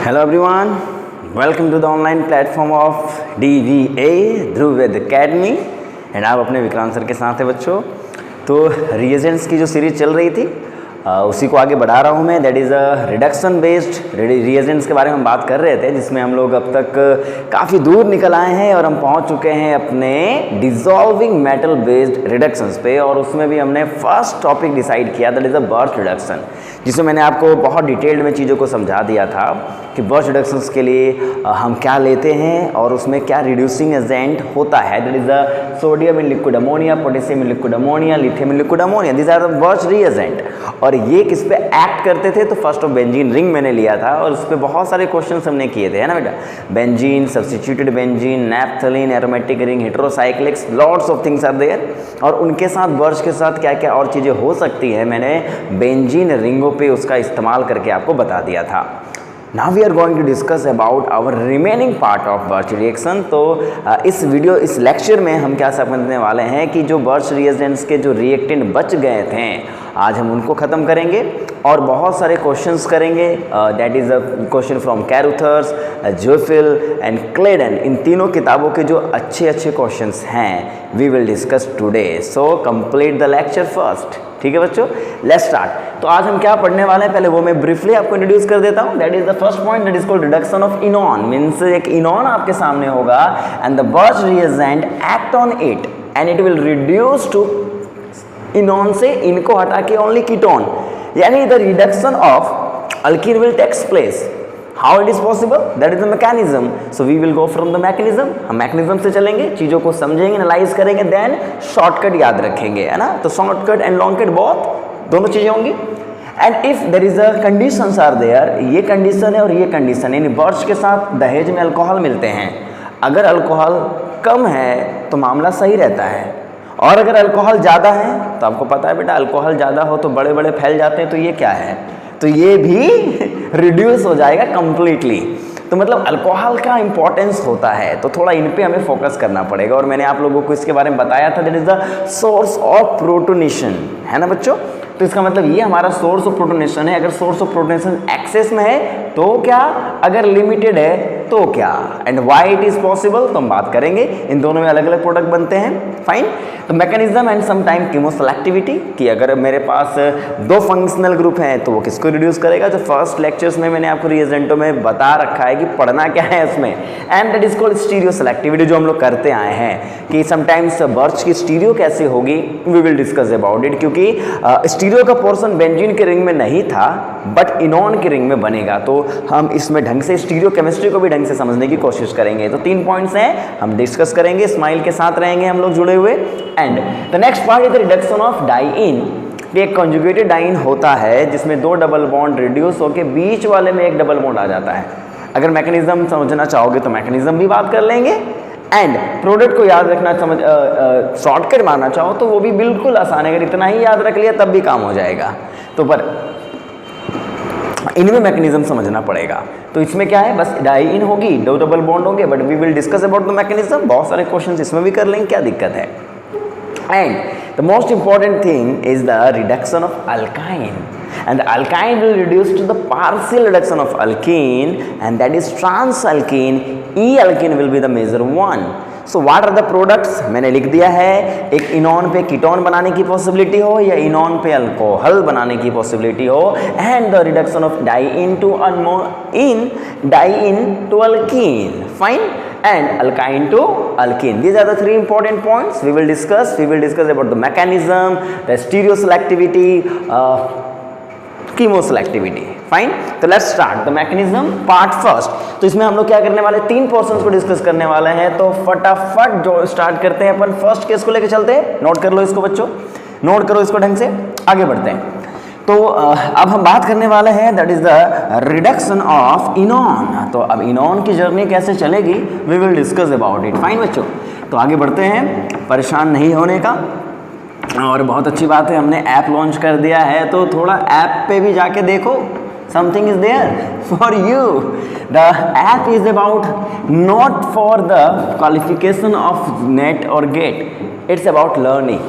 Hello everyone, welcome to the online platform of DVA Dhruv Ved academy and आप अपने Vikrant sir के साथ हैं बच्चों। तो रिएजेंट्स की जो सीरीज चल रही थी उसी को आगे बढ़ा रहा हूँ मैं। That is a reduction based reagents के बारे में हम बात कर रहे थे, जिसमें हम लोग अब तक काफ़ी दूर निकल आए हैं और हम पहुँच चुके हैं अपने डिजॉल्विंग मेटल बेस्ड रिडक्शंस पे। और उसमें भी हमने फर्स्ट टॉपिक डिसाइड किया, that is a burst reduction, जिसमें मैंने आपको बहुत डिटेल्ड में चीज़ों को समझा दिया था कि बर्स्ट रिडक्शंस के लिए हम क्या लेते हैं और उसमें क्या रिड्यूसिंग एजेंट होता है। That is the sodium in liquid ammonia, potassium in liquid ammonia, lithium in liquid ammonia, this are the Birch reagent. और ये किस पे एक्ट करते थे, तो फर्स्ट ऑफ बेंजीन रिंग मैंने लिया था और उस पर बहुत सारे क्वेश्चन हमने किए थे, है ना बेटा। Benzene, substituted benzene, naphthalene, aromatic ring, heterocyclics, lots of things are there. और उनके साथ बर्स्ट के साथ क्या क्या और चीज़ें हो सकती है, मैंने बेंजीन रिंगों पे उसका इस्तेमाल करके आपको बता दिया था। Now we are going to discuss about our remaining part of burst reaction. तो इस लेक्चर में हम क्या समझने वाले हैं कि जो बर्स्ट रिएजेंट्स के जो रिएक्टेंट बच गए थे आज हम उनको ख़त्म करेंगे और बहुत सारे क्वेश्चंस करेंगे। That is a question from Carruthers, Jofil and Clayden. इन तीनों किताबों के जो अच्छे क्वेश्चंस हैं we will discuss today. So complete the lecture first. ठीक है बच्चों, लेट्स स्टार्ट। तो आज हम क्या पढ़ने वाले हैं पहले वो मैं ब्रीफली आपको इंट्रोड्यूस कर देता हूँ। That is the first point, that is called reduction of enone. Means एक इनॉन आपके सामने होगा and the burst reagent act on it and it will reduce to enone से इनको हटा के ओनली कीटोन, यानी the reduction of alkene will takes place. How it is possible, that is the mechanism. So we will go from the mechanism. हम mechanism से चलेंगे, चीज़ों को समझेंगे, एनालाइज करेंगे, देन शॉर्टकट याद रखेंगे, है ना। तो shortcut and long cut both दोनों चीज़ें होंगी। And if there is a conditions are there, ये कंडीशन है और ये कंडीशन है, यानी बर्स्ट के साथ दहेज में अल्कोहल मिलते हैं। अगर अल्कोहल कम है तो मामला सही रहता है, और अगर अल्कोहल ज़्यादा है तो आपको पता है बेटा अल्कोहल ज़्यादा हो तो बड़े बड़े फैल जाते हैं। तो ये क्या है, तो ये भी रिड्यूस हो जाएगा कंप्लीटली। तो मतलब अल्कोहल का इंपॉर्टेंस होता है, तो थोड़ा इन पे हमें फोकस करना पड़ेगा। और मैंने आप लोगों को इसके बारे में बताया था, that is the source of protonation, है ना बच्चों। तो इसका मतलब ये हमारा सोर्स ऑफ प्रोटोनेशन है। अगर सोर्स ऑफ प्रोटोनेशन एक्सेस में है तो क्या, अगर लिमिटेड है तो क्या, and why it is possible तो हम बात करेंगे। इन दोनों में अलग अलग प्रोडक्ट बनते हैं, फाइन। तो मैकेनिज्म एंड सम टाइम कीमोसेलेक्टिविटी, कि अगर मेरे पास दो फंक्शनल ग्रुप हैं तो वो किसको रिड्यूस करेगा। जो फर्स्ट लेक्चर्स में मैंने आपको रिएजेंटों में बता रखा है कि पढ़ना क्या है उसमें। And that is called stereo selectivity, जो हम लोग करते आए हैं कि समटाइम्स बर्स्ट की स्टीरियो कैसे होगी, we will discuss about it. क्योंकि स्टीरियो का पोर्शन बेंजीन के रिंग में नहीं था बट इनॉन के रिंग में बनेगा, तो हम इसमें ढंग से स्टीरियो केमिस्ट्री को भी ढंग से समझने की कोशिश करेंगे। तो 3 पॉइंट्स हैं, हम डिस्कस करेंगे, स्माइल के साथ रहेंगे हम लोग जुड़े हुए। And the next part is the reduction of diene. एक कॉन्जुगेटेड डाइइन होता है जिसमें 2 डबल बॉन्ड रिड्यूस होकर बीच वाले में एक डबल बॉन्ड आ जाता है। अगर मैकेनिज्म समझना चाहोगे तो मैकेनिज्म भी बात कर लेंगे, एंड प्रोडक्ट को याद रखना, समझ शॉर्टकट मारना चाहो तो वो भी बिल्कुल आसान है। अगर इतना ही याद रख लिया तब भी काम हो जाएगा। तो पर इनमें मैकेनिज्म समझना पड़ेगा। तो इसमें क्या है, बस डाइइन होगी, 2 डबल बॉन्ड होंगे, but we will discuss about the mechanism. बहुत सारे क्वेश्चंस इसमें भी कर लेंगे, क्या दिक्कत है। And the most important thing is the reduction of alkyne, and the alkyne will reduce to the partial reduction of alkene, and that is transalkene. E-alkene will be the major one. So what are the products, मैंने लिख दिया है। एक इनॉन पे ketone बनाने की possibility हो या इनॉन पे अल्कोहल बनाने की पॉसिबिलिटी हो, and the reduction of diene to alkene, fine, and alkyne to alkene. These are the 3 important points we will discuss. We will discuss about the mechanism, the stereoselectivity, chemoselectivity, fine. तो let's start the mechanism part first. तो इसमें हम लोग क्या करने वाले, 3 portions को discuss करने वाले हैं। तो फटाफट जो स्टार्ट करते हैं अपन फर्स्ट केस को लेकर चलते हैं। नोट कर लो इसको बच्चों, नोट करो इसको ढंग से, आगे बढ़ते हैं। तो अब हम बात करने वाले हैं that is the reduction of enone. तो अब इनॉन की जर्नी कैसे चलेगी we will discuss about it, fine बच्चों। तो आगे बढ़ते हैं, परेशान नहीं होने का। और बहुत अच्छी बात है, हमने ऐप लॉन्च कर दिया है, तो थोड़ा ऐप पे भी जाके देखो, something is there for you. The app is about not for the qualification of NET और गेट, इट्स अबाउट लर्निंग।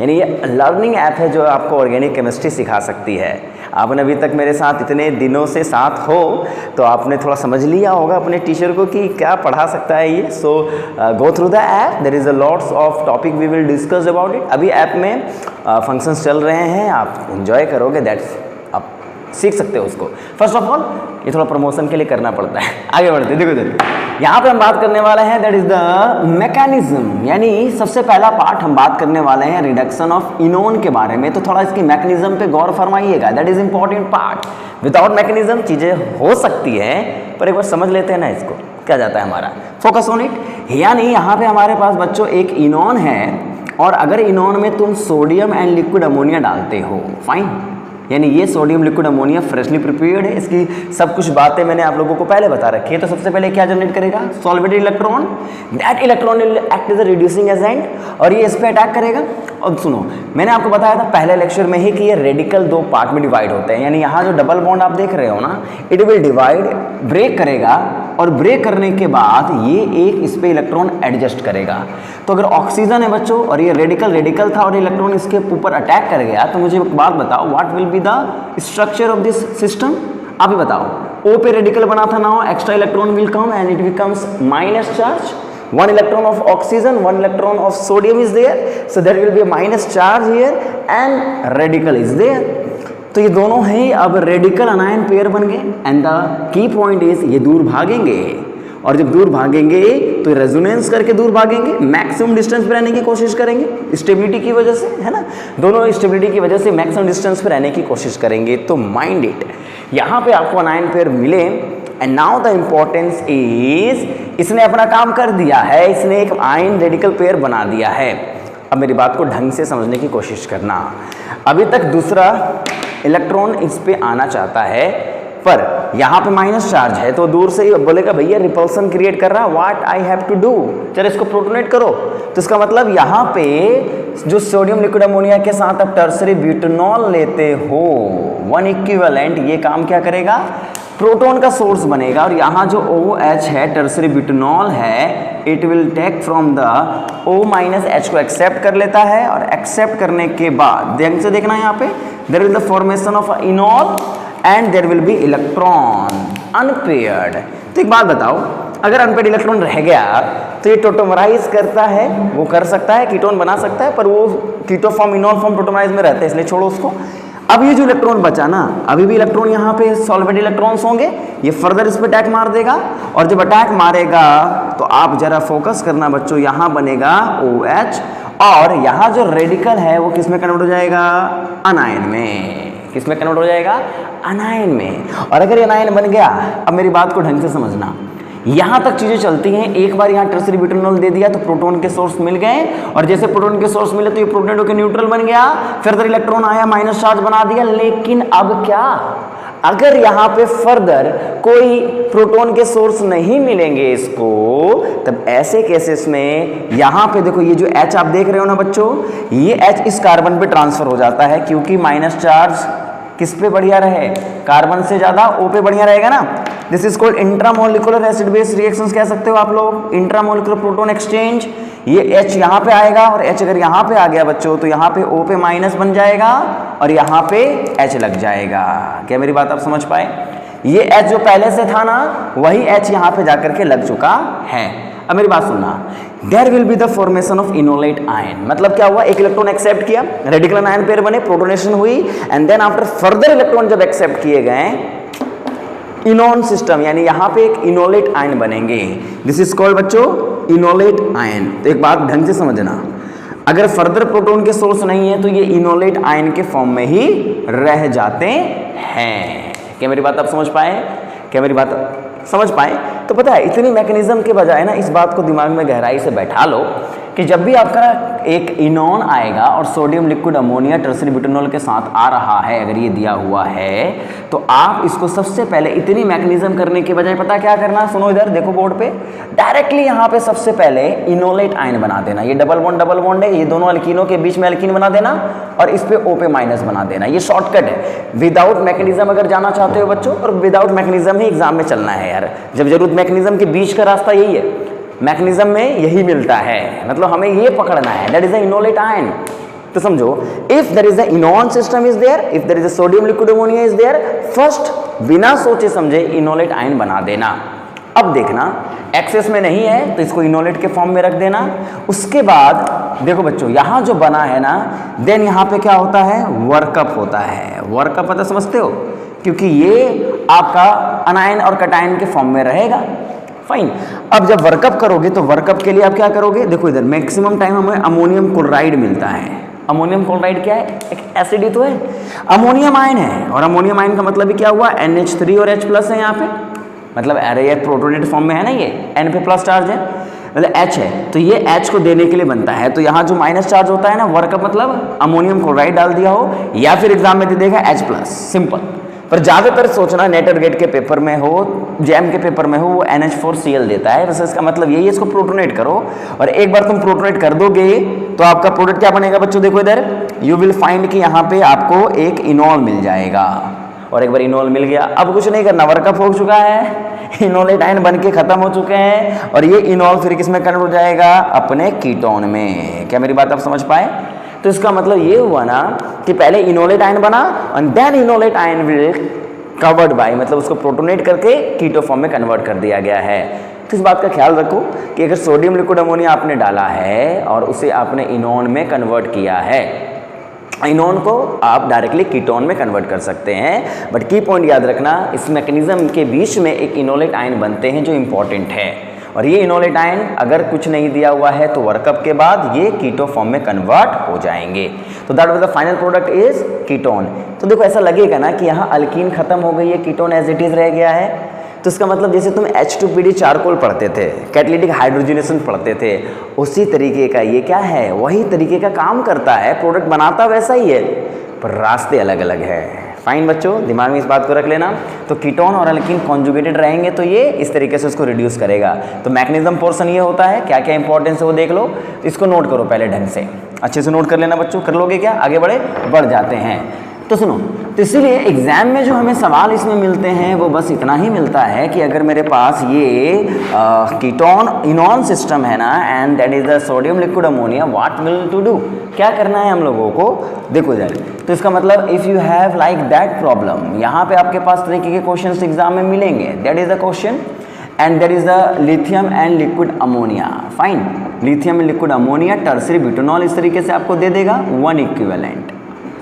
यानी ये लर्निंग ऐप है जो आपको ऑर्गेनिक केमिस्ट्री सिखा सकती है। आपने अभी तक मेरे साथ इतने दिनों से साथ हो तो आपने थोड़ा समझ लिया होगा अपने टीचर को कि क्या पढ़ा सकता है ये। So go through the app, there is a lots of topic we will discuss about it. अभी ऐप में फंक्शंस चल रहे हैं, आप एंजॉय करोगे, दैट्स आप सीख सकते हो उसको। फर्स्ट ऑफ ऑल ये थोड़ा प्रमोशन के लिए करना पड़ता है। आगे बढ़ते, देखो यहाँ पे हम बात करने वाले हैं दैट इज द मैकेनिज्म, यानी सबसे पहला पार्ट हम बात करने वाले हैं रिडक्शन ऑफ इनोन के बारे में। तो थोड़ा इसकी मैकेनिज्म पे गौर फरमाइएगा, that is important part. Without mechanism चीज़ें हो सकती है, पर एक बार समझ लेते हैं ना इसको, क्या जाता है हमारा फोकस ऑन इट। यानी यहाँ पे हमारे पास बच्चों एक इनोन है, और अगर इनोन में तुम सोडियम एंड लिक्विड अमोनिया डालते हो, फाइन, यानी ये sodium liquid ammonia freshly prepared है, इसकी सब कुछ बातें मैंने आप लोगों को पहले बता रखी है। तो सबसे पहले क्या जनरेट करेगा, solvated electron, that electron will act as a reducing agent, और ये इस पे अटैक करेगा। और सुनो, मैंने आपको बताया था पहले लेक्चर में ही कि ये रेडिकल दो पार्ट में डिवाइड होते हैं, यानी यहाँ जो डबल बॉन्ड आप देख रहे हो ना, इट विल डिवाइड, ब्रेक करेगा, और ब्रेक करने के बाद ये एक इस पे इलेक्ट्रॉन एडजस्ट करेगा। तो अगर ऑक्सीजन है बच्चों और ये रेडिकल था और इलेक्ट्रॉन इसके ऊपर अटैक कर गया, तो मुझे एक बात बताओ, what will be the structure of this system? आप ही बताओ। ओ पे रेडिकल बना था ना, extra electron will come and it becomes minus charge. One electron of oxygen, one electron of sodium is there, so there will be a minus charge here and radical is there. तो ये दोनों हैं अब radical अनायन pair बन गए, and the key point is ये दूर भागेंगे, और जब दूर भागेंगे तो रेजोनेंस करके दूर भागेंगे, मैक्सिमम डिस्टेंस पे रहने की कोशिश करेंगे स्टेबिलिटी की वजह से, है ना, दोनों स्टेबिलिटी की वजह से मैक्सिमम डिस्टेंस पे रहने की कोशिश करेंगे। तो माइंड इट, यहाँ पे आपको अनायन पेयर मिले, and now the importance is, इसने अपना काम कर दिया है, इसने एक आयन रेडिकल पेयर बना दिया है। अब मेरी बात को ढंग से समझने की कोशिश करना। अभी तक दूसरा इलेक्ट्रॉन इस पे आना चाहता है, पर यहाँ पे माइनस चार्ज है, तो दूर से ही बोलेगा भैया रिपल्सन क्रिएट कर रहा, what I have to do, चलो इसको प्रोटोनेट करो। तो इसका मतलब यहाँ पे जो सोडियम लिक्विड अमोनिया के साथ आप टर्सरी ब्यूटेनॉल लेते हो, वन इक्विवेलेंट, ये काम क्या करेगा, प्रोटॉन का सोर्स बनेगा, और यहाँ जो OH है, टर्सरी ब्यूटेनॉल है, it will take from the O minus H को एक्सेप्ट कर लेता है, और एक्सेप्ट करने के बाद ध्यान से देखना यहाँ पे, there will the formation of enol and there will be electron unpaired. तो एक बात बताओ, अगर अनपेयर्ड इलेक्ट्रॉन रह गया तो ये टोटोमराइज करता है, वो कर सकता है, कीटोन बना सकता है, पर वो keto form enol form tautomerise में रहता है, इसलिए छोड़ो उसको। अब ये जो इलेक्ट्रॉन बचा ना, अभी भी इलेक्ट्रॉन यहाँ पे सॉल्वेटेड इलेक्ट्रॉन्स होंगे, ये फर्दर इस पे अटैक मार देगा, और जब अटैक मारेगा तो आप जरा फोकस करना बच्चों, यहाँ बनेगा OH, और यहाँ जो रेडिकल है वो किस में कन्वर्ट हो जाएगा, अनायन में। किस में कन्वर्ट हो जाएगा, अनायन में। और अगर ये अनायन बन गया, अब मेरी बात को ढंग से समझना, यहाँ तक चीजें चलती हैं। एक बार यहाँ टर्सरी ब्यूटेनॉल दे दिया तो प्रोटॉन के सोर्स मिल गए, और जैसे प्रोटॉन के सोर्स मिले तो ये प्रोटॉन होकर न्यूट्रल बन गया, फर्दर इलेक्ट्रॉन आया, माइनस चार्ज बना दिया। लेकिन अब क्या, अगर यहाँ पे फर्दर कोई प्रोटॉन के सोर्स नहीं मिलेंगे इसको, तब ऐसे केसेस में यहाँ पे देखो, ये जो H आप देख रहे हो ना बच्चों, ये H इस कार्बन पे ट्रांसफर हो जाता है, क्योंकि माइनस चार्ज किस पे बढ़िया रहे, कार्बन से ज्यादा O पे बढ़िया रहेगा ना। This is called intramolecular acid base reactions कह सकते हो आप लोग, इंट्रामोलिकुलर प्रोटॉन एक्सचेंज। ये H यहाँ पे आएगा, और H अगर यहाँ पे आ गया बच्चों, तो यहाँ पे O पे माइनस बन जाएगा, और यहाँ पे H लग जाएगा। क्या मेरी बात आप समझ पाए? ये H जो पहले से था ना, वही H यहाँ पे जाकर के लग चुका है। अब मेरी बात सुनना, there will be the formation of enolate ion. मतलब क्या हुआ, एक इलेक्ट्रॉन एक्सेप्ट किया, रेडिकल आयन पेयर बने, प्रोटोनेशन हुई, and then after further electron जब एक्सेप्ट किए गए, इनोन सिस्टम, यानी यहाँ पे एक इनोलेट आयन बनेंगे। दिस इज कॉल्ड बच्चों इनोलेट आयन। तो एक बात ढंग से समझना, अगर फर्दर प्रोटॉन के सोर्स नहीं है तो ये इनोलेट आयन के फॉर्म में ही रह जाते हैं। क्या मेरी बात आप समझ पाए? क्या मेरी बात समझ पाए? तो पता है, इतनी मैकेनिज्म के बजाय ना इस बात को दिमाग में गहराई से बैठा लो कि जब भी आपका एक इनॉन आएगा और sodium liquid ammonia tertiary butanol के साथ आ रहा है, अगर ये दिया हुआ है, तो आप इसको सबसे पहले इतनी मैकेनिज्म करने के बजाय पता क्या करना, सुनो इधर देखो बोर्ड पे, डायरेक्टली यहाँ पे सबसे पहले इनोलेट आयन बना देना। ये डबल बॉन्ड है, ये दोनों अल्कीनों के बीच में अल्कीन बना देना और इस पे O पे माइनस बना देना। ये शॉर्टकट है। विदाउट मैकेनिज्म अगर जाना चाहते हो बच्चों, और विदाउट मैकेनिज्म ही एग्जाम में चलना है यार, जब जरूरत मैकेनिज्म के बीच का रास्ता यही है, मैकेनिज्म में यही मिलता है, मतलब हमें ये पकड़ना है, that is the enolate ion. तो समझो, if there is a enone system is there, if there is a sodium liquid ammonia is there, first बिना सोचे समझे इनोलेट आयन बना देना। अब देखना एक्सेस में नहीं है तो इसको इनोलेट के फॉर्म में रख देना। उसके बाद देखो बच्चों, यहां जो बना है ना, देन यहां पे क्या होता है, वर्कअप होता है। वर्कअप पता समझते हो, क्योंकि ये आपका अनायन और कटायन के फॉर्म में रहेगा। फाइन। अब जब वर्कअप करोगे तो वर्कअप के लिए आप क्या करोगे, देखो इधर मैक्सिमम टाइम हमें अमोनियम क्लोराइड मिलता है। अमोनियम क्लोराइड क्या है, एक एसिड ही तो है, अमोनियम आयन है। और अमोनियम आयन का मतलब भी क्या हुआ, NH3 और H+ है यहाँ पे, मतलब अरे ये प्रोटोनेटेड फॉर्म में है ना, ये N पे प्लस चार्ज है, मतलब H है, तो ये H को देने के लिए बनता है। तो यहाँ जो माइनस चार्ज होता है ना, वर्कअप मतलब अमोनियम क्लोराइड डाल दिया हो, या फिर एग्जाम में दे देगा H+, सिंपल। पर ज़्यादातर सोचना नेट और गेट के पेपर में हो, जैम के पेपर में हो, वो NH4Cl देता है। वैसे इसका मतलब यही है, इसको प्रोटोनेट करो, और एक बार तुम प्रोटोनेट कर दोगे तो आपका प्रोडक्ट क्या बनेगा बच्चों, देखो इधर यू विल फाइंड कि यहाँ पे आपको एक इनोल मिल जाएगा। और एक बार इनोल मिल गया, अब कुछ नहीं करना, वर्कअप हो चुका है, इनोलेट आयन बन के खत्म हो चुके हैं, और ये इनोल फिर किस में कन्वर्ट हो जाएगा, अपने कीटोन में। क्या मेरी बात आप समझ पाए? तो इसका मतलब ये हुआ ना कि पहले इनोलेट आयन बना and then enolate ion will covered by, मतलब उसको प्रोटोनेट करके कीटो फॉर्म में कन्वर्ट कर दिया गया है। तो इस बात का ख्याल रखो कि अगर सोडियम लिक्विड अमोनिया आपने डाला है और उसे आपने इनोन में कन्वर्ट किया है, इनोन को आप डायरेक्टली कीटोन में कन्वर्ट कर सकते हैं। बट की पॉइंट याद रखना, इस मैकेनिज्म के बीच में एक इनोलेट आयन बनते हैं जो इंपॉर्टेंट है, और ये इनोलेट आयन अगर कुछ नहीं दिया हुआ है तो वर्कअप के बाद ये कीटो फॉर्म में कन्वर्ट हो जाएंगे। तो that was the final product is ketone. तो देखो ऐसा लगेगा ना कि यहाँ अल्कीन खत्म हो गई है, कीटोन एज इट इज रह गया है। तो इसका मतलब जैसे तुम H2PD चारकोल पढ़ते थे, कैटालिटिक हाइड्रोजनेशन पढ़ते थे, उसी तरीके का ये क्या है, वही तरीके का काम करता है, प्रोडक्ट बनाता वैसा ही है, पर रास्ते अलग अलग है। फाइन बच्चों, दिमाग में इस बात को रख लेना। तो कीटोन और अल्कीन कॉन्जुगेटेड रहेंगे तो ये इस तरीके से उसको रिड्यूस करेगा। तो मैकेनिज्म पोर्शन ये होता है, क्या क्या इंपॉर्टेंस है वो देख लो, इसको नोट करो पहले ढंग से, अच्छे से नोट कर लेना बच्चों। कर लोगे क्या, आगे बढ़ जाते हैं। तो सुनो, तो इसीलिए एग्जाम में जो हमें सवाल इसमें मिलते हैं वो बस इतना ही मिलता है कि अगर मेरे पास ये कीटोन इनोन सिस्टम है ना, and that is the sodium liquid ammonia, what will to do, क्या करना है हम लोगों को, देखो इधर। तो इसका मतलब if you have like that problem, यहाँ पे आपके पास तरीके के क्वेश्चन एग्जाम में मिलेंगे। That is the question, and that is the lithium and liquid ammonia. Fine, lithium and liquid ammonia, tertiary butanol, इस तरीके से आपको दे देगा 1 इक्विवेलेंट।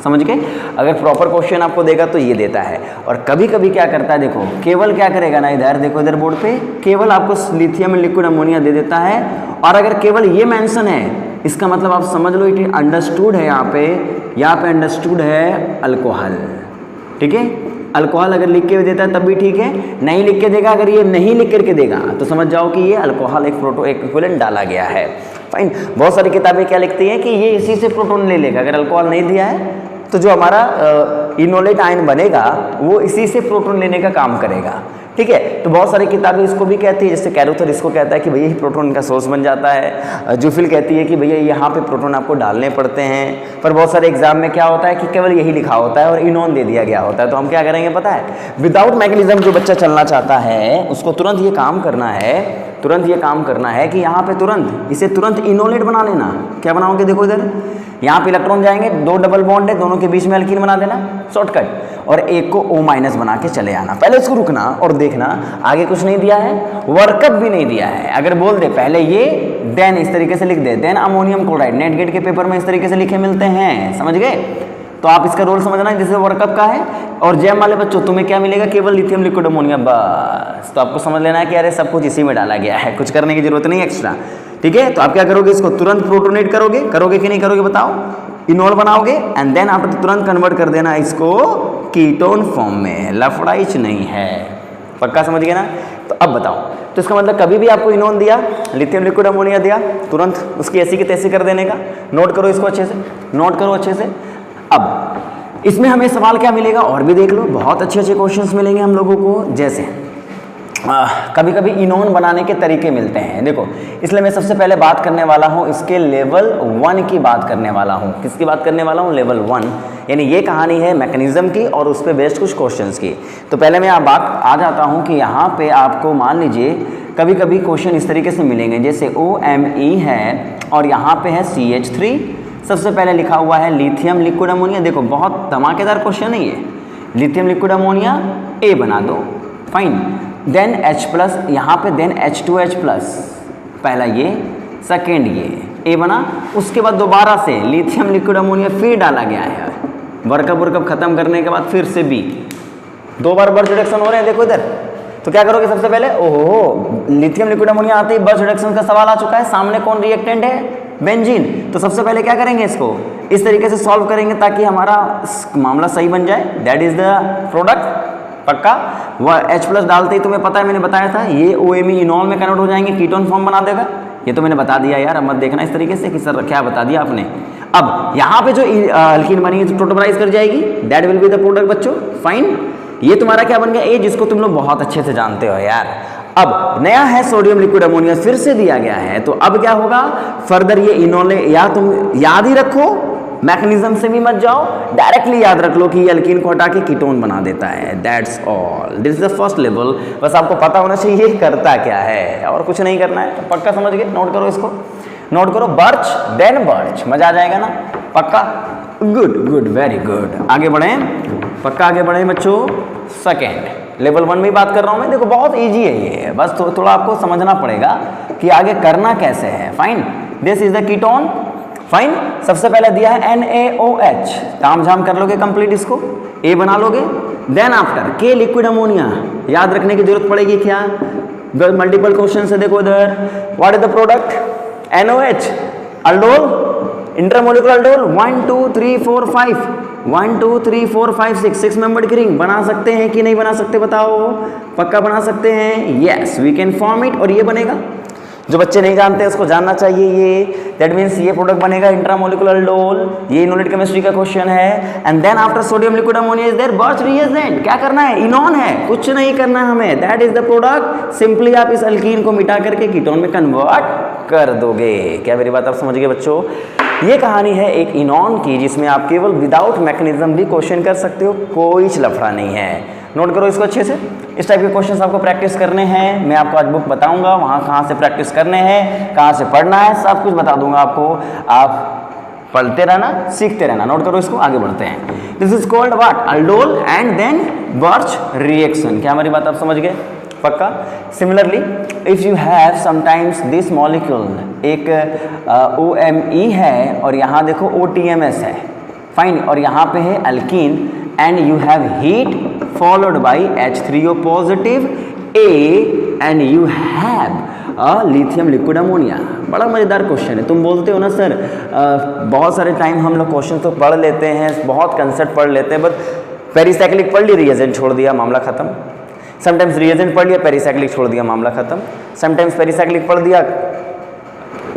समझ गए? अगर प्रॉपर क्वेश्चन आपको देगा तो ये देता है। और कभी कभी क्या करता है, देखो केवल क्या करेगा ना, इधर देखो, इधर बोर्ड पे केवल आपको लिथियम लिक्विड अमोनिया दे देता है, और अगर केवल ये मेंशन है, इसका मतलब आप समझ लो इट अंडरस्टूड है, यहाँ पे अंडरस्टूड है अल्कोहल। ठीक है, अल्कोहल अगर लिख के देता है तब भी ठीक है, नहीं लिख के देगा, अगर ये नहीं लिख करके देगा तो समझ जाओ कि ये अल्कोहल एक प्रोटो इक्विवेलेंट डाला गया है। फाइन, बहुत सारी किताबें क्या लिखती हैं कि ये इसी से प्रोटोन ले लेगा, अगर अल्कोहल नहीं दिया है तो जो हमारा इनोलेट आयन बनेगा वो इसी से प्रोटोन लेने का काम करेगा। ठीक है, तो बहुत सारी किताबें इसको भी कहती है, जैसे कैरोथर इसको कहता है कि भैया ही प्रोटोन का सोर्स बन जाता है, जूफिल कहती है कि भैया यहाँ पे प्रोटोन आपको डालने पड़ते हैं। पर बहुत सारे एग्जाम में क्या होता है कि केवल यही लिखा होता है और इनोन दे दिया गया होता है। तो हम क्या करेंगे पता है, विदाउट मैकेनिज्म जो बच्चा चलना चाहता है उसको तुरंत ये काम करना है कि यहाँ पे इसे तुरंत इनोलेट बना लेना। क्या बनाओगे, देखो इधर यहाँ पे इलेक्ट्रॉन जाएंगे, 2 डबल बॉन्ड है, दोनों के बीच में अल्कीन बना देना, शॉर्टकट, और एक को O- बना के चले आना। पहले इसको रुकना और देखना, आगे कुछ नहीं दिया है, वर्कअप भी नहीं दिया है। अगर बोल दे पहले ये, देन इस तरीके से लिख दे, then ammonium chloride, NET GATE के पेपर में इस तरीके से लिखे मिलते हैं, समझ गए? तो आप इसका रोल समझना है, जैसे वर्कअप का है। और जैम वाले बच्चों तुम्हें क्या मिलेगा, केवल लिथियम लिक्विड अमोनिया, बस। तो आपको समझ लेना है कि अरे सब कुछ इसी में डाला गया है, कुछ करने की जरूरत नहीं एक्स्ट्रा। ठीक है, तो आप क्या करोगे, इसको तुरंत प्रोटोनेट करोगे कि नहीं करोगे बताओ, इनोल बनाओगे, एंड देन आप तुरंत कन्वर्ट कर देना इसको कीटोन फॉर्म में, लफड़ाइच नहीं है। पक्का समझ गए ना? तो अब बताओ, तो इसका मतलब कभी भी आपको इनोन दिया, लिथियम लिक्विड अमोनिया दिया, तुरंत उसकी ऐसी की तैसी कर देने का। नोट करो इसको अच्छे से, नोट करो अच्छे से। अब इसमें हमें सवाल क्या मिलेगा, और भी देख लो, बहुत अच्छे अच्छे क्वेश्चंस मिलेंगे हम लोगों को। जैसे कभी कभी इनोन बनाने के तरीके मिलते हैं, देखो, इसलिए मैं सबसे पहले बात करने वाला हूँ इसके लेवल 1 की बात करने वाला हूँ। किसकी बात करने वाला हूँ, लेवल 1, यानी ये कहानी है मैकेनिज्म की और उस पर बेस्ड कुछ क्वेश्चंस की। तो पहले मैं आ जाता हूँ कि यहाँ पे आपको मान लीजिए कभी कभी क्वेश्चन इस तरीके से मिलेंगे, जैसे OMe है और यहाँ पे है CH3, सबसे पहले लिखा हुआ है लिथियम लिक्विड अमोनिया। देखो बहुत धमाकेदार क्वेश्चन है ये। लिथियम लिक्विड अमोनिया ए बना दो, फाइन। देन H+, यहाँ पे देन H2H+, पहला ये, सेकेंड ये ए बना। उसके बाद दोबारा से लिथियम लिक्विड अमोनिया फिर डाला गया है, वर्कअप खत्म करने के बाद फिर से बी, 2 बार बर्च रिडक्शन हो रहे हैं। देखो इधर, तो क्या करोगे सबसे पहले, ओहो लिथियम लिक्विड अमोनिया आते ही बर्च रिडक्शन का सवाल आ चुका है। सामने कौन रिएक्टेंट है, बेंजीन। तो सबसे पहले क्या करेंगे, इसको इस तरीके से सॉल्व करेंगे ताकि हमारा मामला सही बन जाए। That is the product. पक्का। वह H+ डालते ही तुम्हें पता है, मैंने बताया था ये OMe इनॉल में कन्वर्ट हो जाएंगे, कीटोन फॉर्म बना देगा। ये तो मैंने बता दिया यार, अब मत देखना इस तरीके से कि सर क्या बता दिया आपने। अब यहाँ पे जो अल्कीन बनेगी तो टोटलाइज कर जाएगी, that will be the product बच्चों, फाइन। ये तुम्हारा क्या बन गया, ए, जिसको तुम लोग बहुत अच्छे से जानते हो यार। अब नया है सोडियम लिक्विड अमोनिया, फिर से दिया गया है, तो अब क्या होगा फर्दर ये इनोले, या तुम याद ही रखो, मैकेनिज्म से भी मत जाओ, डायरेक्टली याद रख लो कि ये अल्कीन को हटा के कीटोन बना देता है। That's all, this is the first level. बस आपको पता होना चाहिए करता क्या है, और कुछ नहीं करना है। पक्का समझ गए, नोट करो इसको, नोट करो, बर्च देन बर्च, मजा आ जाएगा ना। पक्का, गुड गुड, वेरी गुड। आगे बढ़े, पक्का आगे बढ़े बच्चों। सेकेंड लेवल 1 में बात कर रहा हूं मैं। देखो बहुत इजी है ये, बस थोड़ा आपको समझना पड़ेगा कि आगे करना कैसे है। Fine, this is the ketone, fine. सबसे पहले दिया है NaOH, ताम झाम कर लोगे कंप्लीट, इसको ए बना लोगे। देन आफ्टर के लिक्विड अमोनिया, याद रखने की जरूरत पड़ेगी क्या, मल्टीपल क्वेश्चन से। देखो इधर, what is the product, NaOH, aldol, intermolecular aldol, 1 2 3 4 5, 1 2 3 4 5 6 membered की रिंग बना सकते हैं कि नहीं बना सकते, बताओ। पक्का बना सकते हैं, yes we can form it. और ये बनेगा, जो बच्चे नहीं जानते उसको जानना चाहिए ये। दैट मीन्स ये प्रोडक्ट बनेगा इंट्रामोलिकुलर अल्डोल। ये इनोलेट केमिस्ट्री का क्वेश्चन है। And then after sodium liquid ammonia is there Birch reagent. क्या करना है, इनॉन है, कुछ नहीं करना है हमें। That is the product. Simply आप इस अल्कीन को मिटा करके कीटोन में कन्वर्ट कर दोगे। क्या मेरी बात आप समझ गए बच्चों। ये कहानी है एक इनॉन की, जिसमें आप केवल विदाउट मैकेनिज्म भी क्वेश्चन कर सकते हो, कोई लफड़ा नहीं है। नोट करो इसको अच्छे से। इस टाइप के क्वेश्चंस आपको प्रैक्टिस करने हैं। मैं आपको आज बुक बताऊंगा, वहाँ कहाँ से प्रैक्टिस करने हैं, कहाँ से पढ़ना है, सब कुछ बता दूंगा आपको। आप पढ़ते रहना, सीखते रहना। नोट करो इसको, आगे बढ़ते हैं। This is called what, aldol and then Birch reaction. क्या हमारी बात आप समझ गए, पक्का। Similarly if you have sometimes this molecule, एक OMe है और यहाँ देखो OTMS है, फाइन, और यहाँ पे है alkyne, and you have heat followed by H3O positive A and you have a lithium liquid ammonia। बड़ा मज़ेदार क्वेश्चन है। तुम बोलते हो ना सर बहुत सारे टाइम हम लोग क्वेश्चन तो पढ़ लेते हैं, बहुत कंसेप्ट पढ़ लेते हैं, बट पेरिसाइक्लिक पढ़ लिया, रिएजेंट छोड़ दिया, मामला खत्म। समटाइम्स रिएजेंट पढ़ लिया, पेरिसाइक्लिक छोड़ दिया, मामला खत्म। समटाइम्स पेरिसाइक्लिक पढ़ दिया,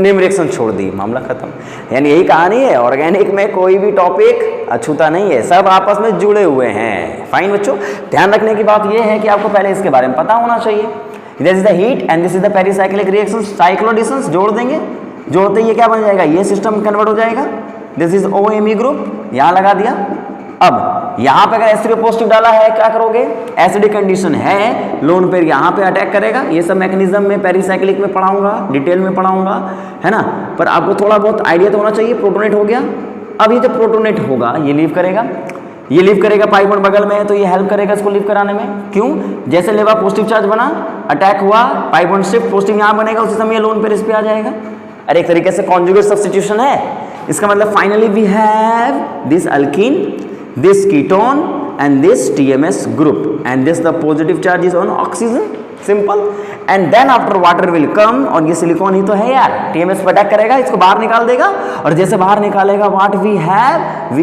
नेम रिएक्शन छोड़ दी, मामला खत्म। यानी यही कहानी है, ऑर्गेनिक में कोई भी टॉपिक अछूता नहीं है, सब आपस में जुड़े हुए हैं। फाइन बच्चों, ध्यान रखने की बात यह है कि आपको पहले इसके बारे में पता होना चाहिए। This is the heat and this is the pericyclic reaction, cycloadditions जोड़ देंगे, जोड़ते ये क्या बन जाएगा, ये सिस्टम कन्वर्ट हो जाएगा। दिस इज OMe ग्रुप, यहाँ लगा दिया। अब यहाँ पे अगर H3O पॉजिटिव डाला है, क्या करोगे, एसिडिक कंडीशन है, लोन पेयर यहाँ पे अटैक करेगा। ये सब मैकेनिज्म में पेरिसाइक्लिक में पढ़ाऊंगा, डिटेल में पढ़ाऊंगा, है ना। पर आपको थोड़ा बहुत आइडिया तो होना चाहिए। प्रोटोनेट हो गया। अब ये जब प्रोटोनेट होगा, ये लीव करेगा, ये लीव करेगा, पाई बॉन्ड बगल में है तो ये हेल्प करेगा इसको लीव कराने में। क्यों, जैसे लेवा पॉजिटिव चार्ज बना, अटैक हुआ, पाई बॉन्ड शिफ्ट, पॉजिटिव यहाँ बनेगा, उसी समय लोन पेयर इस पे आ जाएगा। अरे एक तरीके से कॉन्जुगेट सब्स्टिट्यूशन है। इसका मतलब finally we have this alkene, this ketone and this TMS group, and this the positive charge is on oxygen, simple, and then after water will come, और ये सिलिकॉन ही तो है यार, TMS पर अटैक करेगा, इसको बाहर निकाल देगा, और जैसे बाहर निकालेगा what we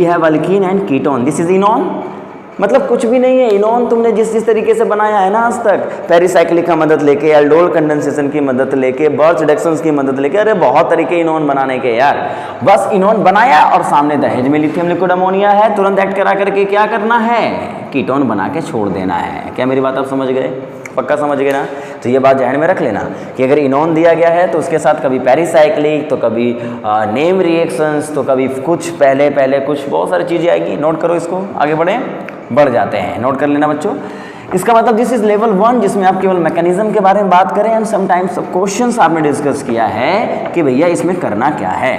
have alkene and ketone, this is enone। मतलब कुछ भी नहीं है। इनॉन तुमने जिस तरीके से बनाया है ना आज तक, पेरिसाइक्लिक का मदद लेके, अल्डोल कंडेंसेशन की मदद लेके, बर्च रिडक्शंस की मदद लेके, अरे बहुत तरीके इनॉन बनाने के यार। बस इनॉन बनाया और सामने दहेज में लिथियम लिक्विड अमोनिया है, तुरंत ऐड करा करके क्या करना है, कीटोन बना के छोड़ देना है। क्या मेरी बात आप समझ गए, पक्का समझ गए ना। तो ये बात ध्यान में रख लेना कि अगर इनॉन दिया गया है तो उसके साथ कभी पेरिसाइक्लिक, तो कभी नेम रिएक्शंस, तो कभी कुछ पहले कुछ, बहुत सारी चीज़ें आएगी। नोट करो इसको, आगे बढ़ जाते हैं। नोट कर लेना बच्चों। इसका मतलब दिस इज लेवल 1, जिसमें आप केवल मैकेनिज्म के बारे में बात करें, एंड समटाइम्स क्वेश्चंस आपने डिस्कस किया है कि भैया इसमें करना क्या है।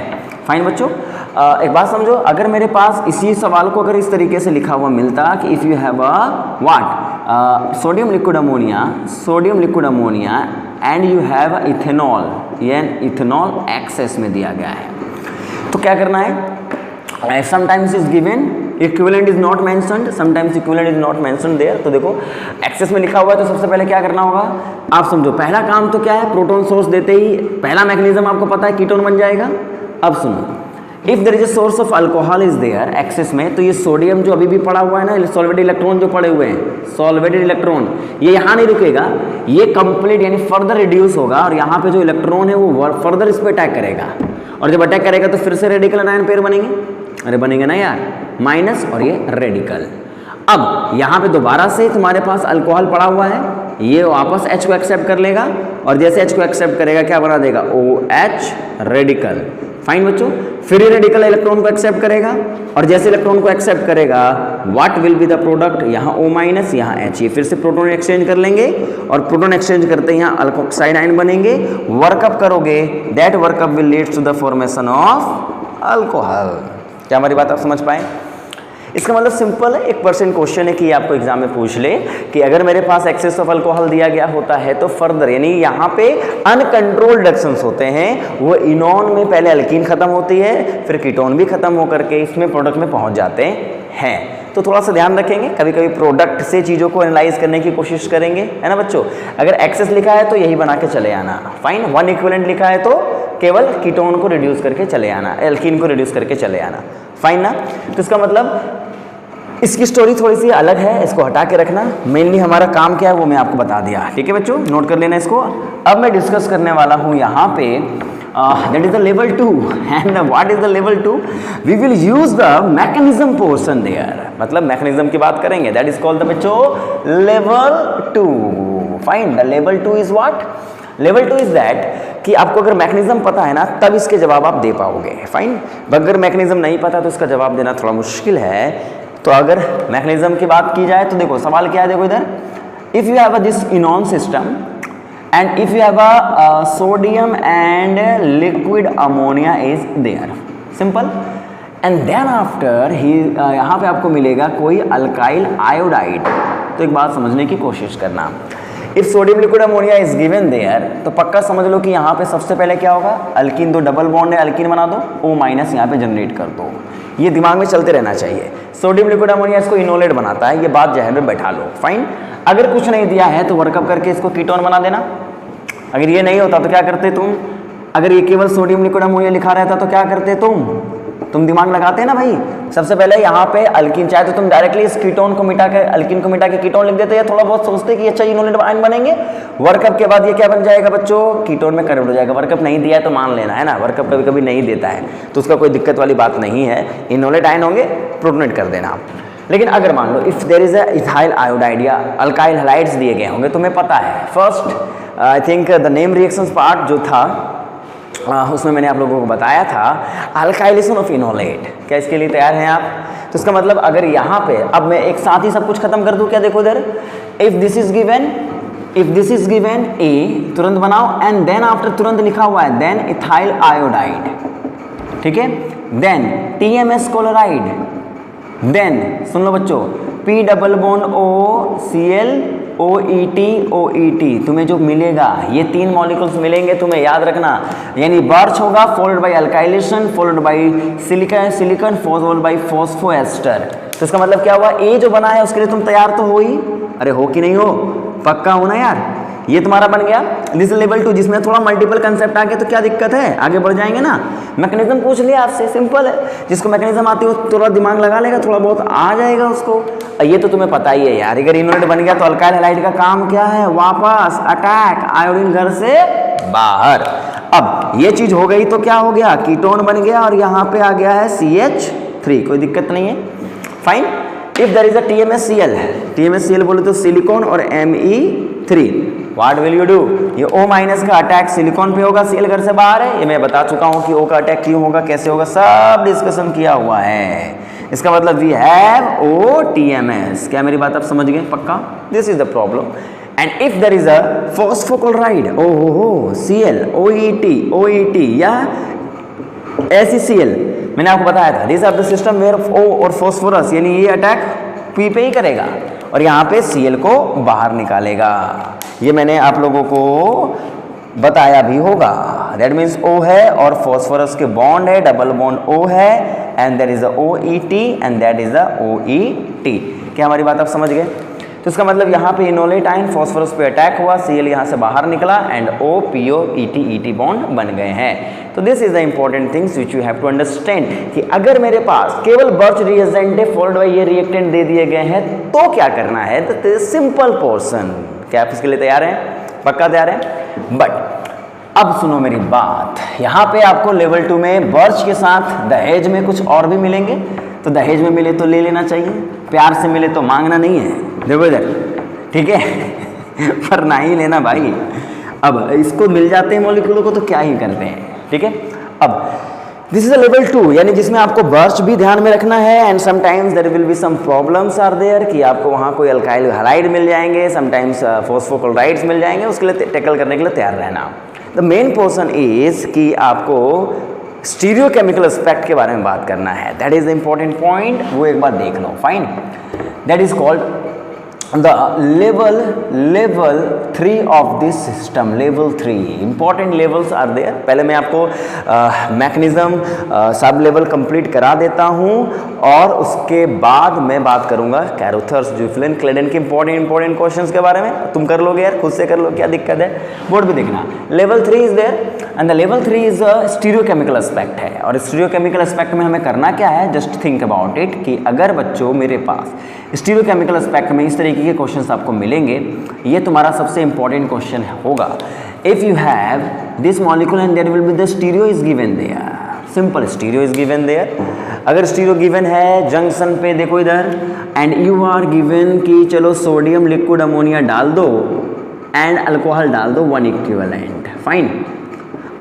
फाइन बच्चों, एक बात समझो, अगर मेरे पास इसी सवाल को अगर इस तरीके से लिखा हुआ मिलता कि if you have a what sodium liquid ammonia and you have ethanol, ये इथेनॉल एक्सेस में दिया गया है, तो क्या करना है, sometimes is given equivalent is not mentioned, sometimes equivalent is not mentioned there. तो देखो एक्सेस में लिखा हुआ है तो सबसे पहले क्या करना होगा, आप समझो पहला काम तो क्या है, प्रोटॉन सोर्स देते ही पहला मैकेनिज्म आपको पता है कीटोन बन जाएगा। अब सुनो, if there is a source of alcohol is there excess में, तो ये सोडियम जो अभी भी पड़ा हुआ है ना, सॉल्वेटेड इलेक्ट्रॉन जो पड़े हुए हैं, सॉल्वेटेड इलेक्ट्रॉन, ये यहाँ नहीं रुकेगा, ये कंप्लीट यानी फर्दर रिड्यूस होगा और यहाँ पे जो इलेक्ट्रॉन है वो फर्दर इस पर अटैक करेगा, और जब अटैक करेगा तो फिर से रेडिकल अनायन पेयर बनेंगे, अरे बनेंगे ना यार, माइनस और ये रेडिकल। अब यहाँ पे दोबारा से तुम्हारे पास अल्कोहल पड़ा हुआ है, ये वापस H को एक्सेप्ट कर लेगा और जैसे H को एक्सेप्ट करेगा क्या बना देगा, OH रेडिकल। फाइन बच्चों, फिर ये रेडिकल इलेक्ट्रॉन को एक्सेप्ट करेगा और जैसे इलेक्ट्रॉन को एक्सेप्ट करेगा what will be the product, यहाँ O माइनस यहाँ H, ये फिर से प्रोटॉन एक्सचेंज कर लेंगे और प्रोटॉन एक्सचेंज करते ही यहाँ अल्कोक्साइड आयन बनेंगे, वर्कअप करोगे, that workup will leads to the formation of alcohol. क्या हमारी बात आप समझ पाए? इसका मतलब सिंपल है, 1% क्वेश्चन है कि आपको एग्जाम में पूछ ले कि अगर मेरे पास एक्सेस ऑफ अल्कोहल दिया गया होता है तो फर्दर यानी यहाँ पे अनकंट्रोल्ड रिएक्शंस होते हैं, वो इनोन में पहले अल्कीन खत्म होती है फिर कीटोन भी खत्म होकर के इसमें प्रोडक्ट में पहुँच जाते हैं। तो थोड़ा सा ध्यान रखेंगे, कभी कभी प्रोडक्ट से चीज़ों को एनालाइज करने की कोशिश करेंगे, है ना बच्चों। अगर एक्सेस लिखा है तो यही बना के चले आना, फाइन। 1 इक्विवेलेंट लिखा है तो केवल कीटोन को रिड्यूस करके चले आना, एल्कीन को रिड्यूस करके चले आना, फाइन ना। तो इसका मतलब इसकी स्टोरी थोड़ी सी अलग है, इसको हटा के रखना, मेनली हमारा काम क्या है वो मैं आपको बता दिया, ठीक है बच्चों, नोट कर लेना इसको। अब मैं डिस्कस करने वाला हूँ यहाँ पे that is the level 2 and what is the level 2, we will use the mechanism portion there, मतलब मैकेनिज्म की बात करेंगे, दैट इज कॉल्ड द बच्चों level 2, fine. The level 2 is what, level 2 is that कि आपको अगर मैकेनिज्म पता है ना तब इसके जवाब आप दे पाओगे, फाइन। अगर मैकेनिज्म नहीं पता तो इसका जवाब देना थोड़ा मुश्किल है। तो अगर मैकेनिज्म की बात की जाए तो देखो सवाल क्या है, देखो इधर, if you have this enone system and if you have a sodium and liquid ammonia is there, simple, and then after ही यहाँ पे आपको मिलेगा कोई अल्काइल आयोडाइड। तो एक बात समझने की कोशिश करना, if sodium liquid ammonia is given there, तो पक्का समझ लो कि यहाँ पे सबसे पहले क्या होगा, अल्कीन, दो डबल बॉन्ड है, अल्कीन बना दो, O माइनस यहाँ पे जनरेट कर दो, ये दिमाग में चलते रहना चाहिए। सोडियम लिक्विड अमोनिया इसको इनोलेट बनाता है, ये बात जहन में बैठा लो, फाइन। अगर कुछ नहीं दिया है तो वर्कअप करके इसको कीटोन बना देना। अगर ये नहीं होता तो क्या करते तुम, अगर ये केवल सोडियम लिक्विड अमोनिया लिखा रहता तो क्या करते तुम दिमाग लगाते ना भाई। सबसे पहले यहाँ पे अल्कीन, चाहे तो तुम डायरेक्टली इस कीटोन को मिटा के, अल्कीन को मिटा के कीटोन लिख देते, या थोड़ा बहुत सोचते कि अच्छा इनोलेट आयन बनेंगे, वर्कअप के बाद ये क्या बन जाएगा बच्चों, कीटोन में कन्वर्ट हो जाएगा। वर्कअप नहीं दिया है तो मान लेना, है ना, वर्कअप कभी कभी नहीं देता है तो उसका कोई दिक्कत वाली बात नहीं है, इनोलेट आयन होंगे प्रोटोनेट कर देना। लेकिन अगर मान लो if there is a ethyl iodide या अल्काइल हैलाइड्स दिए गए होंगे, तुम्हें पता है first I think the name reactions part जो था उसमें मैंने आप लोगों को बताया था अल्काइलेशन ऑफ इनोलेट। क्या इसके लिए तैयार हैं आप? तो इसका मतलब अगर यहाँ पे अब मैं एक साथ ही सब कुछ खत्म कर दूँ, क्या देखो इधर, इफ दिस इज गिवन ए, तुरंत बनाओ, एंड देन आफ्टर तुरंत लिखा हुआ है देन इथाइल आयोडाइड, ठीक है, देन TMS क्लोराइड, देन सुन लो बच्चों P double bond O Cl OET, तुम्हें जो मिलेगा ये 3 मॉलिक्यूल्स मिलेंगे, तुम्हें याद रखना, यानी बर्च होगा followed by alkylation followed by silicon followed by phosphoester. तो इसका मतलब क्या हुआ, ए जो बना है उसके लिए तुम तैयार तो हो ही, अरे हो कि नहीं हो, पक्का हो ना यार। ये तुम्हारा बन गया दिस लेवल 2, जिसमें थोड़ा मल्टीपल कंसेप्ट आ गए तो क्या दिक्कत है, आगे बढ़ जाएंगे ना। मैकेनिज्म पूछ लिया आपसे, सिंपल है, जिसको मैकेनिज्म आती है थोड़ा दिमाग लगा लेगा, थोड़ा बहुत आ जाएगा उसको। ये तो तुम्हें पता ही है यार, अगर इनोलेट बन गया तो अल्काइल हैलाइड का काम क्या है, वापस अटैक, आयोडीन घर से बाहर। अब ये चीज हो गई तो क्या हो गया, कीटोन बन गया और यहाँ पे आ गया है CH3, कोई दिक्कत नहीं है, fine. If there is a TMSCl बोले तो सिलिकॉन और Me3, what will you do, ये O माइनस का अटैक सिलिकॉन पे होगा, Cl घर से बाहर है, ये मैं बता चुका हूँ कि O का अटैक क्यों होगा, कैसे होगा, सब डिस्कशन किया हुआ है। इसका मतलब वी हैव OTMS। क्या मेरी बात आप समझ गए पक्का? This is the problem. And if there is a phosphochloride, Cl OET या SeCl, मैंने आपको बताया था this are the system where O और फॉस्फोरस यानी ये अटैक P पे ही करेगा और यहाँ पे Cl को बाहर निकालेगा। ये मैंने आप लोगों को बताया भी होगा। दैट मीन्स O है और फॉस्फोरस के बॉन्ड है, डबल बॉन्ड O है and that is a OET and that is a OET। क्या हमारी बात आप समझ गए? तो इसका मतलब यहाँ पे इनोलेट आयन फॉस्फोरस पे अटैक हुआ, Cl यहाँ से बाहर निकला एंड OPO-ET बॉन्ड बन गए हैं। तो this is the important things which you have to understand कि अगर मेरे पास केवल बर्च रिएजेंट है फॉलोड बाय ये रिएक्टेंट दे दिए गए हैं तो क्या करना है? तो सिंपल पोर्शन। क्या आप इसके लिए तैयार हैं? पक्का तैयार हैं? बट अब सुनो मेरी बात, यहाँ पे आपको लेवल 2 में बर्च के साथ दहेज में कुछ और भी मिलेंगे। तो दहेज में मिले तो ले लेना चाहिए, प्यार से मिले तो मांगना नहीं है। देखो इधर, ठीक है पर ना ही लेना भाई। अब इसको मिल जाते हैं मॉलिक्यूलों को तो क्या ही करते हैं, ठीक है। अब दिस इज अ लेवल 2 यानी जिसमें आपको बर्च भी ध्यान में रखना है and sometimes there will be some problems are there कि आपको वहाँ कोई अल्काइल हैलाइड मिल जाएंगे, समटाइम्स फॉस्फोक्लोराइड्स मिल जाएंगे, उसके लिए टैकल करने के लिए तैयार रहना। द मेन पोर्शन इज कि आपको स्टीरियोकेमिकल एस्पेक्ट के बारे में बात करना है। That is the important point, वो एक बार देख लो। Fine, that is called the level 3 of this system। level 3 important levels are there। पहले मैं आपको मैकेनिज्म सब लेवल कंप्लीट करा देता हूँ और उसके बाद मैं बात करूँगा कैरोथर्स ज्यूफिलिन क्लेडेन के इंपॉर्टेंट क्वेश्चंस के बारे में। तुम कर लोगे यार, खुद से कर लो, क्या दिक्कत है? बोर्ड भी देखना। Level 3 is there and the level 3 is a stereochemical aspect है। और स्टीरियोकेमिकल एस्पेक्ट में हमें करना क्या है? जस्ट थिंक अबाउट इट कि अगर बच्चों मेरे पास स्टीरियोकेमिकल एस्पेक्ट में इस तरीके के क्वेश्चंस आपको मिलेंगे, ये तुम्हारा सबसे इंपॉर्टेंट क्वेश्चन होगा। If you have this molecule and there will be the stereo is given there. Simple, stereo is given there. अगर स्टीरियो गिवन है जंक्शन पे, देखो इधर, एंड यू आर गिवन कि चलो सोडियम लिक्विड अमोनिया डाल दो एंड अल्कोहल डाल दो 1 इक्विवेलेंट। फाइन,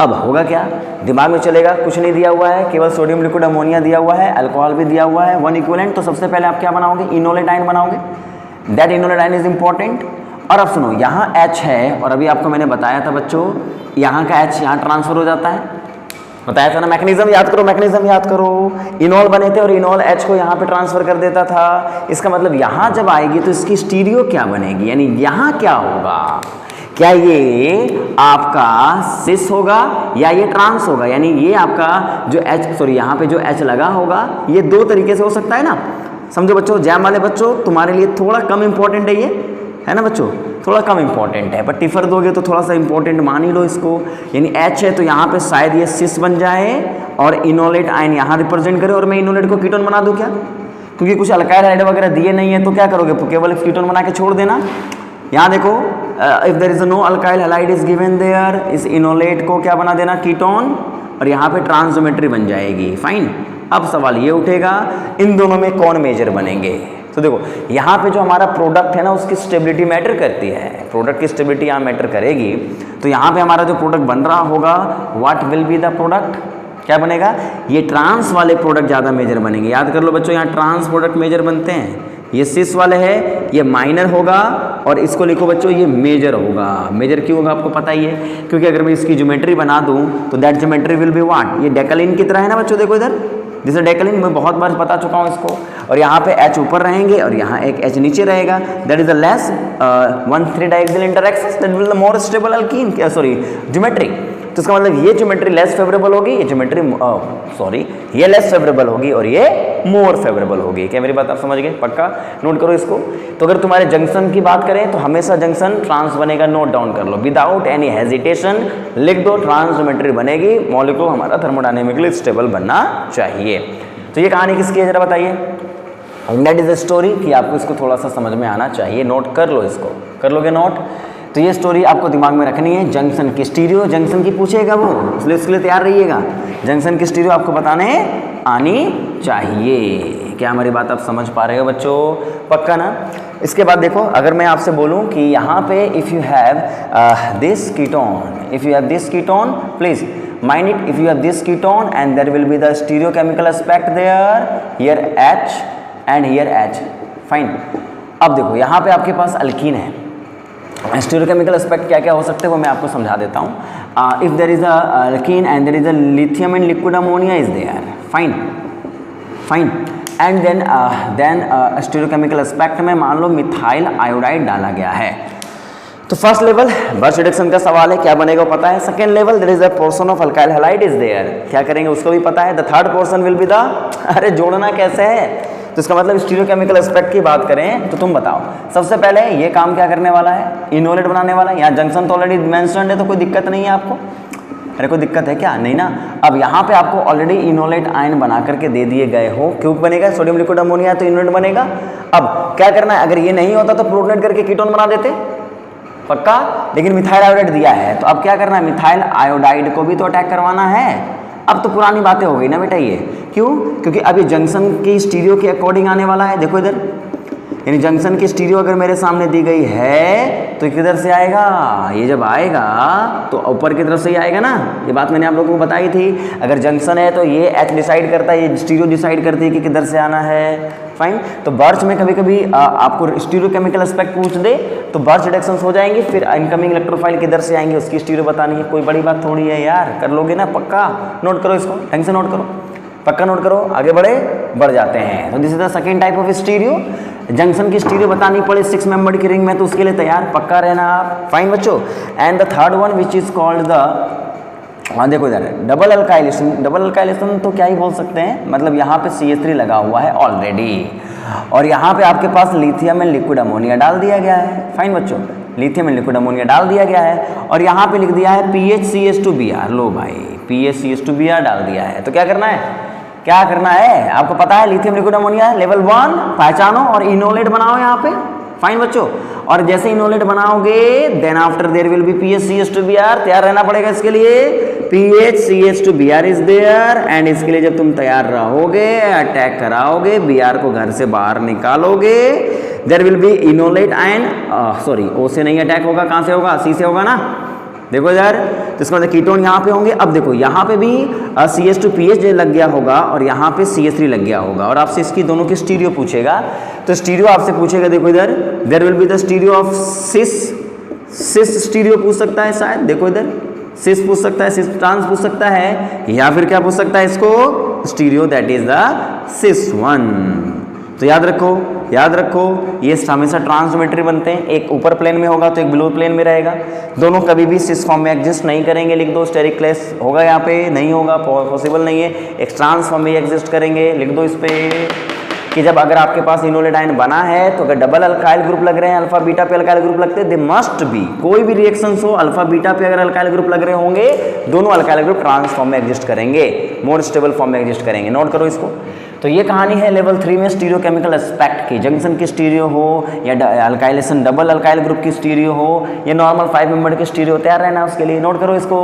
अब होगा क्या? दिमाग में चलेगा कुछ नहीं दिया हुआ है, केवल सोडियम लिक्विड अमोनिया दिया हुआ है, अल्कोहल भी दिया हुआ है, 1 इक्विवेलेंट। तो सबसे पहले आप क्या बनाओगे? इनोलेट आयन बनाओगे। That enolate ion is important. और अब सुनो, यहाँ H है और अभी आपको मैंने बताया था बच्चों, यहाँ का H यहाँ ट्रांसफर हो जाता है। बताया था ना, मैकेनिज्म याद करो, मैकेनिज्म याद करो। इनोल बने थे और इनोल H को यहाँ पे ट्रांसफर कर देता था। इसका मतलब यहाँ जब आएगी तो इसकी स्टीरियो क्या बनेगी? यानी यहाँ क्या होगा? क्या ये आपका सिस होगा या ये ट्रांस होगा? यानी ये आपका जो यहाँ पे जो H लगा होगा, ये दो तरीके से हो सकता है ना। समझो बच्चों, जैम वाले बच्चों, तुम्हारे लिए थोड़ा कम इंपॉर्टेंट है ये, है ना बच्चों, थोड़ा कम इंपॉर्टेंट है, पर टिफर दोगे तो थोड़ा सा इंपॉर्टेंट मान ही लो इसको। यानी H है तो यहाँ पे शायद ये सिस बन जाए और इनोलेट आयन यहाँ रिप्रेजेंट करे और मैं इनोलेट को कीटोन बना दूँ क्या? क्योंकि कुछ अल्काइल हाइड वगैरह दिए नहीं है तो क्या करोगे? केवल कीटोन बना के छोड़ देना। यहाँ देखो, if there is no alkyl halide is given there, इस इनोलेट को क्या बना देना? कीटोन, और यहाँ पे ट्रांस ज्योमेट्री बन जाएगी। फाइन, अब सवाल ये उठेगा इन दोनों में कौन मेजर बनेंगे? तो देखो यहाँ पे जो हमारा प्रोडक्ट है ना, उसकी स्टेबिलिटी मैटर करती है। प्रोडक्ट की स्टेबिलिटी यहाँ मैटर करेगी। तो यहाँ पे हमारा जो प्रोडक्ट बन रहा होगा, what will be the product? क्या बनेगा? ये ट्रांस वाले प्रोडक्ट ज़्यादा मेजर बनेंगे। याद कर लो बच्चों, यहाँ ट्रांस प्रोडक्ट मेजर बनते हैं। ये सिस वाले है, ये माइनर होगा और इसको लिखो बच्चों ये मेजर होगा। मेजर क्यों होगा आपको पता ही है, क्योंकि अगर मैं इसकी ज्योमेट्री बना दूं तो that geometry will be what? ये डेकलिन की तरह है ना बच्चों, देखो इधर, जैसे डेकलिन मैं बहुत बार बता चुका हूँ इसको। और यहाँ पे H ऊपर रहेंगे और यहाँ एक H नीचे रहेगा। That is the less 1,3 diaxial interactions that will the more stable alkene, sorry geometry. तो इसका मतलब ये ज्योमेट्री लेस फेवरेबल होगी, ये ज्योमेट्री ये लेस फेवरेबल होगी और ये मोर फेवरेबल होगी। क्या मेरी बात आप समझ गए? पक्का नोट करो इसको। तो अगर तुम्हारे जंक्शन की बात करें तो हमेशा जंक्शन ट्रांस बनेगा, नोट डाउन कर लो विदाउट एनी हेजिटेशन, लिख दो ट्रांस ज्योमेट्री बनेगी। मॉलिक्यूल हमारा थर्मोडायनेमिकली स्टेबल बनना चाहिए। तो ये कहानी किसकी है जरा बताइए? दैट इज अ स्टोरी कि आपको इसको थोड़ा सा समझ में आना चाहिए। नोट कर लो इसको, कर लोगे नोट? तो ये स्टोरी आपको दिमाग में रखनी है। जंक्शन की स्टीरियो, जंक्शन की पूछेगा वो, इसलिए उसके लिए तैयार रहिएगा। जंक्शन की स्टीरियो आपको बताने आनी चाहिए। क्या हमारी बात आप समझ पा रहे हो बच्चों? पक्का ना? इसके बाद देखो, अगर मैं आपसे बोलूं कि यहाँ पे if you have this ketone, if you have this ketone, please mind it, if you have this ketone and there will be the stereochemical aspect there, here H and here H, fine। अब देखो यहाँ पे आपके पास alkyne है। Stereochemical aspect क्या क्या हो सकते हैं वो मैं आपको समझा देता हूँ। If there is a alkene and there is a lithium and liquid ammonia is there, fine and then stereochemical aspect में मान लो मिथाइल आयोडाइड डाला गया है। तो फर्स्ट लेवल बर्च रिडक्शन का सवाल है, क्या बनेगा पता है। Second level there is a portion of alkyl halide is there, क्या करेंगे उसको भी पता है। The third portion will be the, अरे जोड़ना कैसे है, तो इसका मतलब स्टीरियोकेमिकल एस्पेक्ट की बात करें तो तुम बताओ सबसे पहले ये काम क्या करने वाला है, इनोलेट बनाने वाला है। यहाँ जंक्शन तो ऑलरेडी मेंशन्ड है तो कोई दिक्कत नहीं है आपको, अरे कोई दिक्कत है क्या, नहीं ना। अब यहाँ पे आपको ऑलरेडी इनोलेट आयन बना करके दे दिए गए हो, क्यों बनेगा, सोडियम लिक्विड अमोनिया तो इनोलेट बनेगा। अब क्या करना है, अगर ये नहीं होता तो प्रोटोनेट करके कीटोन बना देते पक्का, लेकिन मिथाइल आयोडाइड दिया है तो अब क्या करना है, मिथाइल आयोडाइड को भी तो अटैक करवाना है। अब तो पुरानी बातें हो गई ना बेटा ये, क्यों, क्योंकि अभी जंक्शन की स्टीरियो के अकॉर्डिंग आने वाला है। देखो इधर, यानी जंक्शन की स्टीरियो अगर मेरे सामने दी गई है तो किधर से आएगा, ये जब आएगा तो ऊपर की तरफ से ही आएगा ना, ये बात मैंने आप लोगों को बताई थी। अगर जंक्शन है तो ये एच डिसाइड करता है, ये स्टीरियो डिसाइड करती है कि किधर से आना है, फाइन। तो बर्च में कभी कभी आपको स्टीरियोकेमिकल एस्पेक्ट पूछ दे तो बर्च रिडक्शंस हो जाएंगे, फिर इनकमिंग इलेक्ट्रोफाइल किधर से आएंगे उसकी स्टीरियो बतानी है। कोई बड़ी बात थोड़ी है यार, कर लोगे ना पक्का, नोट करो इसको, ढंग से नोट करो, पक्का नोट करो, आगे बढ़ जाते हैं। तो this is the second type of stereo. Junction की स्टीरियो बतानी पड़े 6 मेंबर की रिंग में तो उसके लिए तैयार पक्का रहना आप, फाइन बच्चों। And the third one which is called the, देखो इधर डबल अल्काइलेशन। डबल अल्काइलेशन तो क्या ही बोल सकते हैं, मतलब यहाँ पे CH3 लगा हुआ है ऑलरेडी और यहाँ पे आपके पास लिथियम एंड लिक्विड अमोनिया डाल दिया गया है, फाइन बच्चों, लिथियम एंड लिक्विड अमोनिया डाल दिया गया है और यहाँ पे लिख दिया है PHCH2Br, लो भाई PHCH2Br डाल दिया है। तो क्या करना है, क्या करना है आपको पता है, लिथियम लिक्विड अमोनिया लेवल 1 पहचानो और इनोलेट बनाओ यहाँ पे, फाइन बच्चों। और जैसे इनोलेट बनाओगे then after there will be PHCH2Br, तैयार रहना पड़ेगा इसके लिए, PHCH2Br इज देयर एंड इसके लिए जब तुम तैयार रहोगे, अटैक कराओगे, Br को घर से बाहर निकालोगे, there will be enolate ion, sorry O से नहीं अटैक होगा, कहाँ से होगा, C से होगा ना। देखो यार, तो इसका मतलब कीटोन यहाँ पे होंगे। अब देखो यहाँ पे भी CH2PH लग गया होगा और यहाँ पे CH3 लग गया होगा और आपसे इसकी दोनों की स्टीरियो पूछेगा। तो स्टीरियो आपसे पूछेगा, देखो इधर there will be the stereo of cis stereo पूछ सकता है शायद, देखो इधर सिस पूछ सकता है, सिस ट्रांस पूछ सकता है, या फिर क्या पूछ सकता है इसको, stereo that is the cis 1। तो याद रखो ये हमेशा ट्रांसमेट्री बनते हैं, एक ऊपर प्लेन में होगा तो एक बिलो प्लेन में रहेगा, दोनों कभी भी सिस फॉर्म में एग्जिस्ट नहीं करेंगे। लिख दो, स्टेरिक क्लेश होगा यहाँ पे, नहीं होगा, पॉसिबल नहीं है। एक ट्रांस फॉर्म में एग्जिस्ट करेंगे, लिख दो इस पे कि जब अगर आपके पास इनोलेट आयन बना है तो अगर डबल अल्काइल ग्रुप लग रहे हैं, अल्फा बीटा पे अल्काइल ग्रुप लगते हैं, दे मस्ट बी, कोई भी रिएक्शंस हो अल्फा बीटा पे अगर अल्काइल ग्रुप लग रहे होंगे, दोनों अल्काइल ग्रुप ट्रांस फॉर्म में एग्जिस्ट करेंगे, मोर स्टेबल फॉर्म में एग्जिस्ट करेंगे। नोट करो इसको। तो ये कहानी है लेवल 3 में स्टीरियोकेमिकल एस्पेक्ट की, जंक्शन की स्टीरियो हो या अल्काइलेशन डबल अल्काइल ग्रुप की स्टीरियो हो या नॉर्मल 5 मेंबर की स्टीरियो, तैयार रहना उसके लिए। नोट करो इसको,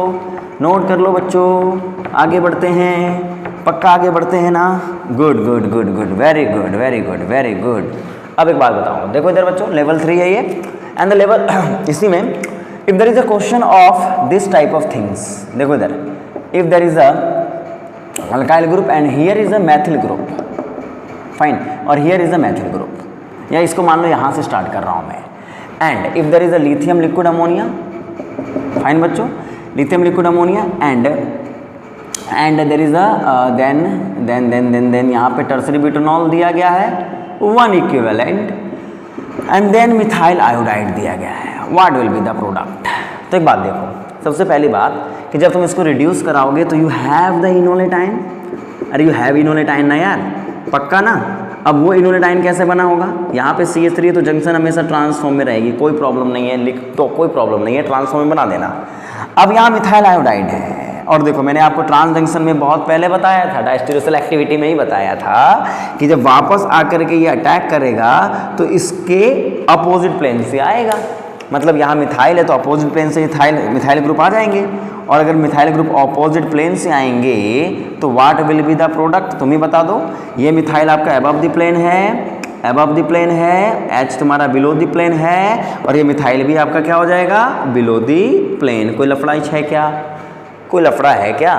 नोट कर लो बच्चों, आगे बढ़ते हैं, पक्का आगे बढ़ते हैं ना, good good good good, very good very good very good. अब एक बात बताऊँ, देखो इधर बच्चों लेवल 3 है ये एंड द लेवल इसी में if there is a question of this type of things, देखो इधर if there is a alkyl group and here is a methyl group, fine, और here is a methyl group, या इसको मान लो यहाँ से स्टार्ट कर रहा हूँ मैं, and if there is a lithium liquid ammonia, fine बच्चों, lithium liquid ammonia and there is a then यहाँ पे टर्सरी ब्यूटेनॉल दिया गया है 1 equivalent and then methyl iodide दिया गया है, what will be the product. तो एक बात देखो, सबसे पहली बात कि जब तुम इसको रिड्यूस कराओगे तो you have the enolate ion, अरे यू हैव इनोलेट आयन ना यार, पक्का ना। अब वो इनोलेट आयन कैसे बना होगा, यहाँ पे CH3 है तो जंक्शन हमेशा ट्रांसफॉर्म में रहेगी, कोई प्रॉब्लम नहीं है, लिख तो कोई प्रॉब्लम नहीं है, ट्रांसफॉर्म में बना देना। अब यहाँ मिथाइल आयोडाइड है और देखो मैंने आपको ट्रांस जंक्शन में बहुत पहले बताया था, डायस्टीरियोसिल एक्टिविटी में ही बताया था कि जब वापस आकर के ये अटैक करेगा तो इसके अपोजिट प्लेन से आएगा, मतलब यहाँ मिथाइल है तो अपोजिट प्लेन से मिथाइल ग्रुप आ जाएंगे, और अगर मिथाइल ग्रुप अपोजिट प्लेन से आएंगे तो what will be the product, तुम ही बता दो। ये मिथाइल आपका अबव द प्लेन है, अबव द प्लेन है, H तुम्हारा बिलो द प्लेन है, और ये मिथाइल भी आपका क्या हो जाएगा, बिलो द प्लेन। कोई लफड़ाई है क्या, कोई लफड़ा है क्या,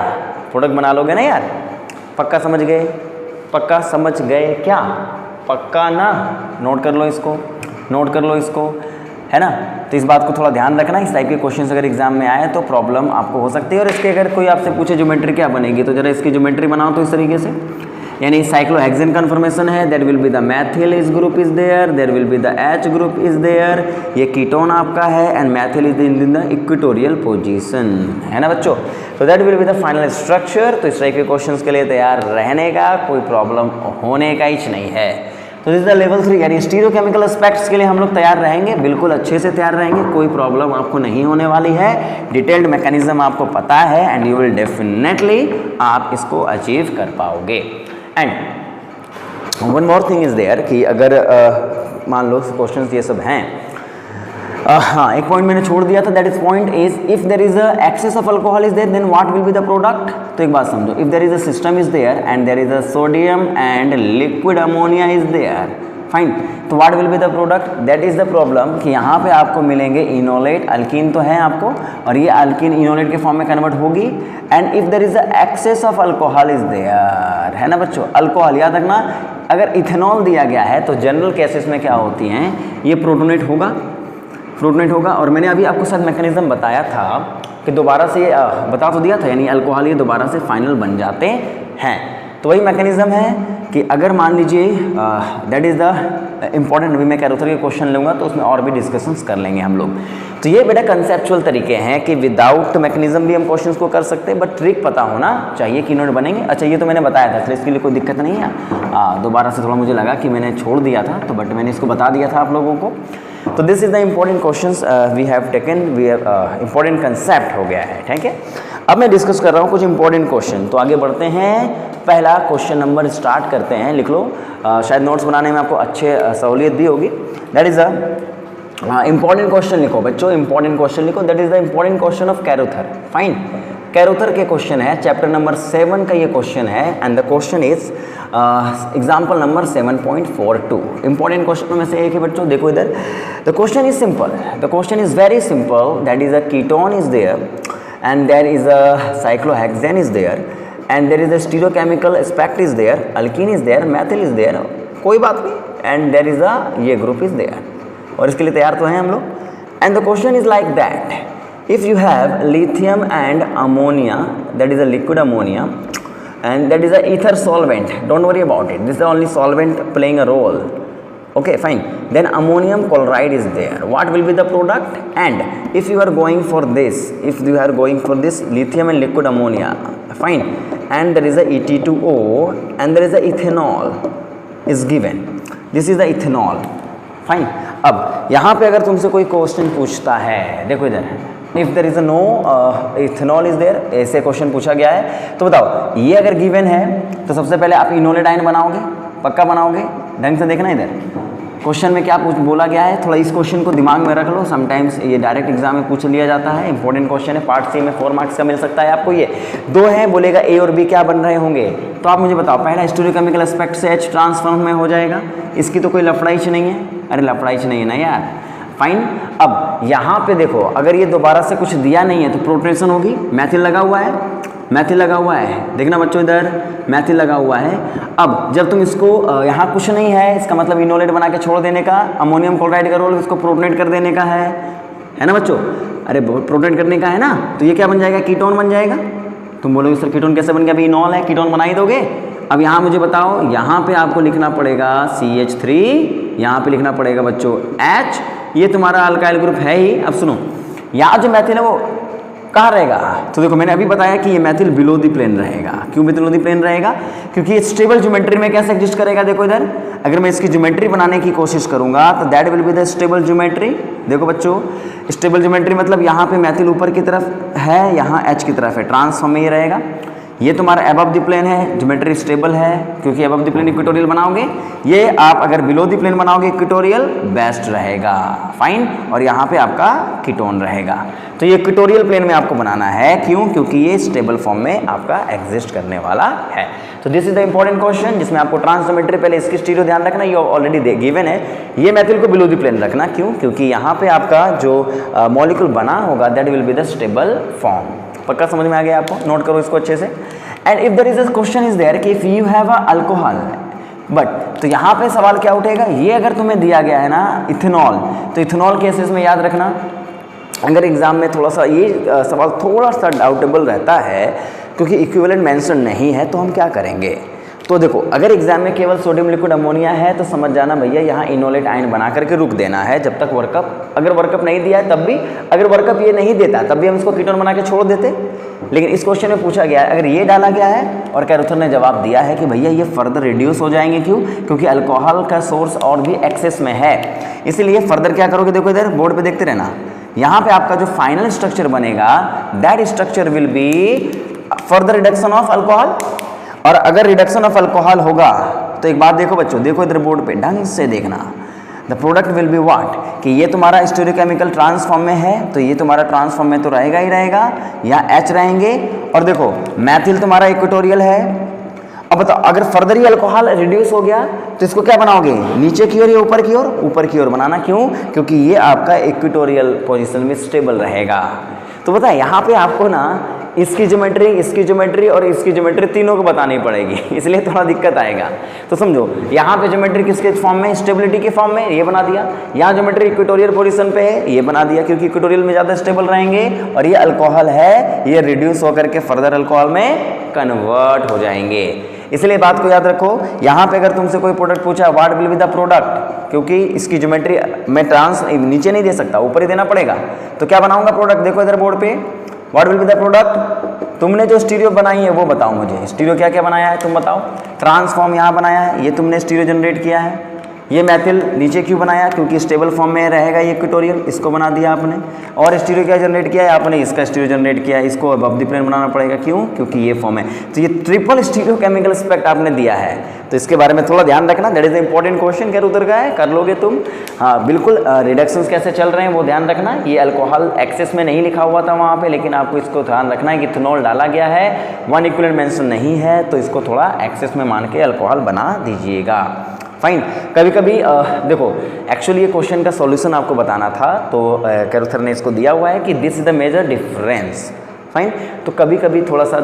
प्रोडक्ट बना लोगे ना यार, पक्का समझ गए, पक्का समझ गए क्या, पक्का ना। नोट कर लो इसको, नोट कर लो इसको। है ना। तो इस बात को थोड़ा ध्यान रखना, इस टाइप के क्वेश्चन अगर एग्जाम में आए तो प्रॉब्लम आपको हो सकती है। और इसके अगर कोई आपसे पूछे ज्योमेट्री क्या बनेगी, तो जरा इसकी ज्योमेट्री बनाओ तो इस तरीके से, यानी साइक्लोहेक्सेन कन्फर्मेशन है, there will be the methyl इस group is there will be the H group is there, ये कीटोन आपका है and methyl is in the equatorial position, है ना बच्चों। तो that will be the final structure. तो इस टाइप के क्वेश्चंस के लिए तैयार रहने का, कोई प्रॉब्लम होने का ही नहीं है। तो दिस इज द लेवल 3, यानी स्टीरियोकेमिकल एस्पेक्ट्स के लिए हम लोग तैयार रहेंगे, बिल्कुल अच्छे से तैयार रहेंगे, कोई प्रॉब्लम आपको नहीं होने वाली है। डिटेल्ड मैकेनिज्म आपको पता है एंड यू विल डेफिनेटली आप इसको अचीव कर पाओगे। And one more thing is there कि अगर मान लो क्वेश्चन ये सब हैं, हाँ एक पॉइंट मैंने छोड़ दिया था, that is point is if there is a excess of alcohol is there then what will be the product. तो एक बात समझो, if there is a system is there and there is a sodium and liquid ammonia is there, fine, तो what will be the product, that is the problem कि यहाँ पे आपको मिलेंगे इनोलेट, अल्कीन तो है आपको, और ये अल्कीन इनोलेट के फॉर्म में कन्वर्ट होगी। And if there is a excess of alcohol is there, है ना बच्चों, अल्कोहल याद रखना, अगर इथेनॉल दिया गया है तो जनरल केसेस में क्या होती हैं, ये प्रोटोनेट होगा। और मैंने अभी आपको शायद मैकेनिज्म बताया था कि दोबारा से बता तो दिया था, यानी अल्कोहल ये दोबारा से फाइनल बन जाते हैं। तो वही मैकेनिज्म है कि अगर मान लीजिए दैट इज़ द इम्पॉर्टेंट, अभी मैं कैरोथर के क्वेश्चन लूँगा तो उसमें और भी डिस्कशंस कर लेंगे हम लोग। तो ये बेटा कंसेप्चुअल तरीके हैं कि विदाउट मैकेनिज्म भी हम क्वेश्चंस को कर सकते हैं, बट ट्रिक पता होना चाहिए कि नोट बनेंगे। अच्छा ये तो मैंने बताया था, तो इसके लिए कोई दिक्कत नहीं है। दोबारा से थोड़ा मुझे लगा कि मैंने छोड़ दिया था, तो बट मैंने इसको बता दिया था आप लोगों को। तो this is the important questions we have taken, we have important concept हो गया है, ठीक है। अब मैं डिस्कस कर रहा हूँ कुछ इंपॉर्टेंट क्वेश्चन, तो आगे बढ़ते हैं। पहला क्वेश्चन नंबर स्टार्ट करते हैं, लिख लो, शायद नोट्स बनाने में आपको अच्छे सहूलियत भी होगी। That is a important question लिखो बच्चों, इंपॉर्टेंट क्वेश्चन लिखो, that is the important question of Carothers, fine. Carothers के क्वेश्चन है, चैप्टर नंबर 7 का ये क्वेश्चन है and the question is example number 7.42। Important question में से एक है बच्चों, देखो इधर। The question is simple, the question is very simple, that is a ketone is there and there is a cyclohexane is there and there is a stereochemical aspect is there, alkene is there, methyl is there, कोई बात नहीं, and there is a ये group is there, और इसके लिए तैयार तो हैं हम लोग। and the question is like that, if you have lithium and ammonia, that is a liquid ammonia and that is a ether solvent, don't worry about it, this is the only solvent playing a role, okay fine, then ammonium chloride is there, what will be the product? And if you are going for this, if you are going for this lithium and liquid ammonia, fine, and there is a Et2O and there is a ethanol is given, this is the ethanol, fine। अब यहाँ पे अगर तुमसे कोई question पूछता है, देखो इधर, if there is a no ethanol is there, ऐसे क्वेश्चन पूछा गया है, तो बताओ ये अगर गिवन है तो सबसे पहले आप इनोलेट आयन बनाओगे, पक्का बनाओगे, ढंग से देखना इधर क्वेश्चन में क्या बोला गया है, थोड़ा इस क्वेश्चन को दिमाग में रख लो, समटाइम्स ये डायरेक्ट एग्जाम में पूछ लिया जाता है, इंपॉर्टेंट क्वेश्चन है, पार्ट सी में 4 मार्क्स का मिल सकता है आपको। ये 2 है, बोलेगा ए और बी क्या बन रहे होंगे, तो आप मुझे बताओ, पहला स्टीरियोकेमिकल एस्पेक्ट से एच ट्रांसफॉर्म में हो जाएगा, इसकी तो कोई लफड़ाइच नहीं है, अरे लफड़ाइच नहीं है ना यार, फाइन। अब यहाँ पे देखो, अगर ये दोबारा से कुछ दिया नहीं है तो प्रोटोनेशन होगी, मैथिल लगा हुआ है, मैथिल लगा हुआ है, देखना बच्चों इधर मैथिल लगा हुआ है। अब जब तुम इसको यहाँ कुछ नहीं है, इसका मतलब इनोलेट बना के छोड़ देने का, अमोनियम क्लोराइड का रोल इसको प्रोटोनेट कर देने का है ना बच्चों, अरे प्रोटोनेट करने का है ना, तो ये क्या बन जाएगा, कीटोन बन जाएगा। तुम बोलोगे सर कीटोन कैसे बन गया, अभी इनॉल है, कीटोन बना ही दोगे। अब यहाँ मुझे बताओ, यहाँ पे आपको लिखना पड़ेगा CH3, यहाँ पे लिखना पड़ेगा बच्चों H, ये तुम्हारा अल्काइल ग्रुप है ही। अब सुनो, यहाँ जो मैथिल है वो कहाँ रहेगा, तो देखो मैंने अभी बताया कि ये मैथिल बिलो द प्लेन रहेगा। क्यों बिलो द प्लेन रहेगा, क्योंकि ये स्टेबल ज्योमेट्री में कैसे एग्जिस्ट करेगा, देखो इधर, अगर मैं इसकी ज्योमेट्री बनाने की कोशिश करूंगा तो that will be the stable geometry. देखो बच्चों, स्टेबल ज्योमेट्री मतलब यहाँ पे मैथिल ऊपर की तरफ है, यहाँ H की तरफ है, ट्रांसफॉर्म में ये रहेगा। ये तुम्हारा अबव द प्लेन है, ज्योमेट्री स्टेबल है, क्योंकि अबव द प्लेन इक्वेटोरियल बनाओगे, ये आप अगर बिलो द प्लेन बनाओगे इक्वेटोरियल बेस्ट रहेगा, फाइन, और यहाँ पे आपका कीटोन रहेगा। तो ये इक्वेटोरियल प्लेन में आपको बनाना है, क्यों, क्योंकि ये स्टेबल फॉर्म में आपका एग्जिस्ट करने वाला है। तो this is the important question, जिसमें आपको ट्रांसज्योमेट्री, पहले इसकी स्टीरियो ध्यान रखना, ये ऑलरेडी गिवन है। ये मैथिल को बिलो द प्लेन रखना, क्यों, क्योंकि यहाँ पे आपका जो मॉलिक्यूल बना होगा that will be the stable form. पक्का समझ में आ गया आपको, नोट करो इसको अच्छे से। And if there is a question is there कि if you have a alcohol but तो यहाँ पे सवाल क्या उठेगा, ये अगर तुम्हें दिया गया है ना इथेनॉल, तो इथेनॉल केसेस में याद रखना, अगर एग्जाम में थोड़ा सा ये सवाल थोड़ा सा डाउटेबल रहता है क्योंकि इक्विवेलेंट मेंशन नहीं है, तो हम क्या करेंगे। तो देखो, अगर एग्जाम में केवल सोडियम लिक्विड अमोनिया है तो समझ जाना भैया यहाँ इनोलेट आयन बना करके रुक देना है जब तक वर्कअप, अगर वर्कअप नहीं दिया है तब भी, अगर वर्कअप ये नहीं देता तब भी हम इसको कीटोन बना के छोड़ देते। लेकिन इस क्वेश्चन में पूछा गया है, अगर ये डाला गया है और कैरोथर ने जवाब दिया है कि भैया ये फर्दर रिड्यूस हो जाएंगे, क्यों, क्योंकि अल्कोहल का सोर्स और भी एक्सेस में है, इसलिए फर्दर क्या करोगे, देखो इधर बोर्ड पे देखते रहना, यहाँ पे आपका जो फाइनल स्ट्रक्चर बनेगा that structure will be further reduction of alcohol. और अगर रिडक्शन ऑफ अल्कोहल होगा तो एक बात देखो बच्चों, देखो इधर बोर्ड पे ढंग से देखना, the product will be what, कि ये तुम्हारा स्टीरियोकेमिकल ट्रांसफॉर्म में है तो ये तुम्हारा ट्रांसफॉर्म में तो रहेगा ही रहेगा, या H रहेंगे। और देखो मैथिल तुम्हारा इक्वेटोरियल है। अब बताओ, अगर फर्दर ही अल्कोहल रिड्यूस हो गया तो इसको क्या बनाओगे, नीचे की ओर या ऊपर की ओर, ऊपर की ओर बनाना, क्यों, क्योंकि ये आपका इक्वेटोरियल पोजीशन में स्टेबल रहेगा। तो बताए यहाँ पे आपको ना इसकी ज्योमेट्री, इसकी ज्योमेट्री और इसकी ज्योमेट्री तीनों को बतानी पड़ेगी, इसलिए थोड़ा दिक्कत आएगा। तो समझो यहाँ पे ज्योमेट्री किसके फॉर्म में, स्टेबिलिटी के फॉर्म में, ये बना दिया। यहाँ ज्योमेट्री इक्वेटोरियल पोजीशन पे है, ये बना दिया, क्योंकि इक्वेटोरियल में ज़्यादा स्टेबल रहेंगे। और ये अल्कोहल है, ये रिड्यूस होकर के फर्दर अल्कोहल में कन्वर्ट हो जाएंगे। इसलिए बात को याद रखो, यहाँ पे अगर तुमसे कोई प्रोडक्ट पूछा what will be the product, क्योंकि इसकी ज्योमेट्री मैं नीचे नहीं दे सकता, ऊपर ही देना पड़ेगा, तो क्या बनाऊंगा प्रोडक्ट, देखो इधर बोर्ड पे, what will be the product. तुमने जो स्टीरियो बनाई है वो बताओ मुझे, स्टीरियो क्या क्या बनाया है तुम बताओ। ट्रांसफॉर्म यहाँ बनाया है, ये तुमने स्टीरियो जनरेट किया है। ये मैथिल नीचे क्यों बनाया, क्योंकि स्टेबल फॉर्म में रहेगा ये इक्वेटोरियल, इसको बना दिया आपने। और स्टीरियो क्या जनरेट किया है आपने, इसका स्टीरियो जनरेट किया है, इसको अब द प्लेन बनाना पड़ेगा, क्यों, क्योंकि ये फॉर्म है। तो ये ट्रिपल स्टीरियो केमिकल स्पेक्ट आपने दिया है, तो इसके बारे में थोड़ा ध्यान रखना, that is the important question. क्या उतर का है, कर लोगे तुम, हाँ बिल्कुल। रिडक्शंस कैसे चल रहे हैं वो ध्यान रखना, ये अल्कोहल एक्सेस में नहीं लिखा हुआ था वहाँ पे, लेकिन आपको इसको ध्यान रखना है कि इथेनॉल डाला गया है, वन इक्विवेलेंट मेंशन नहीं है, तो इसको थोड़ा एक्सेस में मान के अल्कोहल बना दीजिएगा। फाइन। कभी कभी देखो एक्चुअली ये क्वेश्चन का सॉल्यूशन आपको बताना था, तो कैरोथर ने इसको दिया हुआ है कि this is the major difference. Fine. तो कभी कभी थोड़ा सा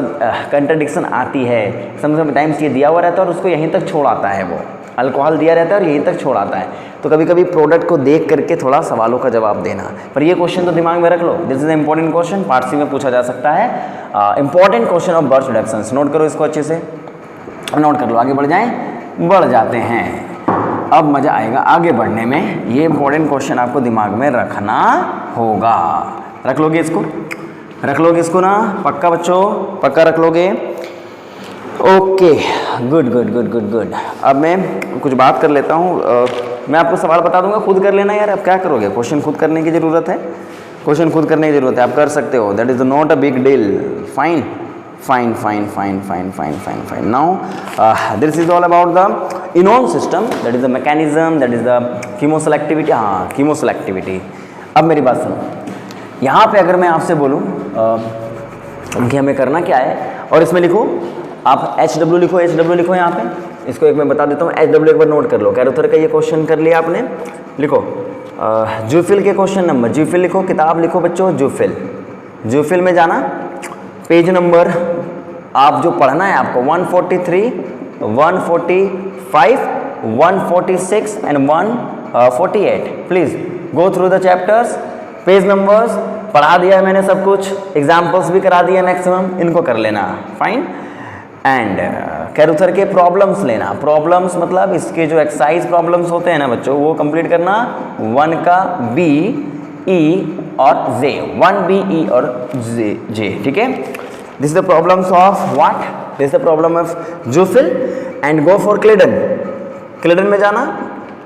कंट्रडिक्शन आती है, समटाइम्स ये दिया हुआ रहता है और उसको यहीं तक छोड़ आता है, वो अल्कोहल दिया रहता है और यहीं तक छोड़ आता है। तो कभी कभी प्रोडक्ट को देख करके थोड़ा सवालों का जवाब देना, पर ये क्वेश्चन तो दिमाग में रख लो, this is the important question, part C में पूछा जा सकता है। Important question of Birch reductions, note करो इसको अच्छे से, नोट कर लो, आगे बढ़ जाएं, बढ़ जाते हैं। अब मज़ा आएगा आगे बढ़ने में, ये इंपॉर्टेंट क्वेश्चन आपको दिमाग में रखना होगा। रख लोगे इसको, रख लोगे इसको ना, पक्का बच्चों, पक्का रख लोगे। Okay, good good good good good. अब मैं कुछ बात कर लेता हूँ, मैं आपको सवाल बता दूंगा, खुद कर लेना यार। अब क्या करोगे, क्वेश्चन खुद करने की ज़रूरत है, क्वेश्चन खुद करने की ज़रूरत है, आप कर सकते हो, that is not a big deal. Fine fine fine fine fine fine fine fine. Now this is all about the enone system, that is the mechanism, that is the chemoselectivity. हाँ, कीमोसेलेक्टिविटी। अब मेरी बात सुनो, यहाँ पे अगर मैं आपसे बोलूँ कि हमें करना क्या है, और इसमें लिखो आप HW लिखो, HW लिखो यहाँ पे, इसको एक मैं बता देता हूँ, HW एक बार नोट कर लो। कैरोथर का ये क्वेश्चन कर लिया आपने, लिखो जूफिल के क्वेश्चन नंबर, जूफिल लिखो, किताब लिखो बच्चों, जूफिल, जूफिल में जाना, पेज नंबर आप जो पढ़ना है आपको 143, 145, 146 and 148। Please go through the chapters, page numbers पढ़ा दिया है मैंने सब कुछ, एग्जाम्पल्स भी करा दिए मैक्सिमम, इनको कर लेना। फाइन। एंड कैरोथर के प्रॉब्लम्स लेना, प्रॉब्लम्स मतलब इसके जो एक्सरसाइज प्रॉब्लम्स होते हैं ना बच्चों, वो कंप्लीट करना, 1 का B, E और J, 1B, E और J, ठीक है। This the problems of what, this the problem of Jofil and go for Clayden. Clayden में जाना,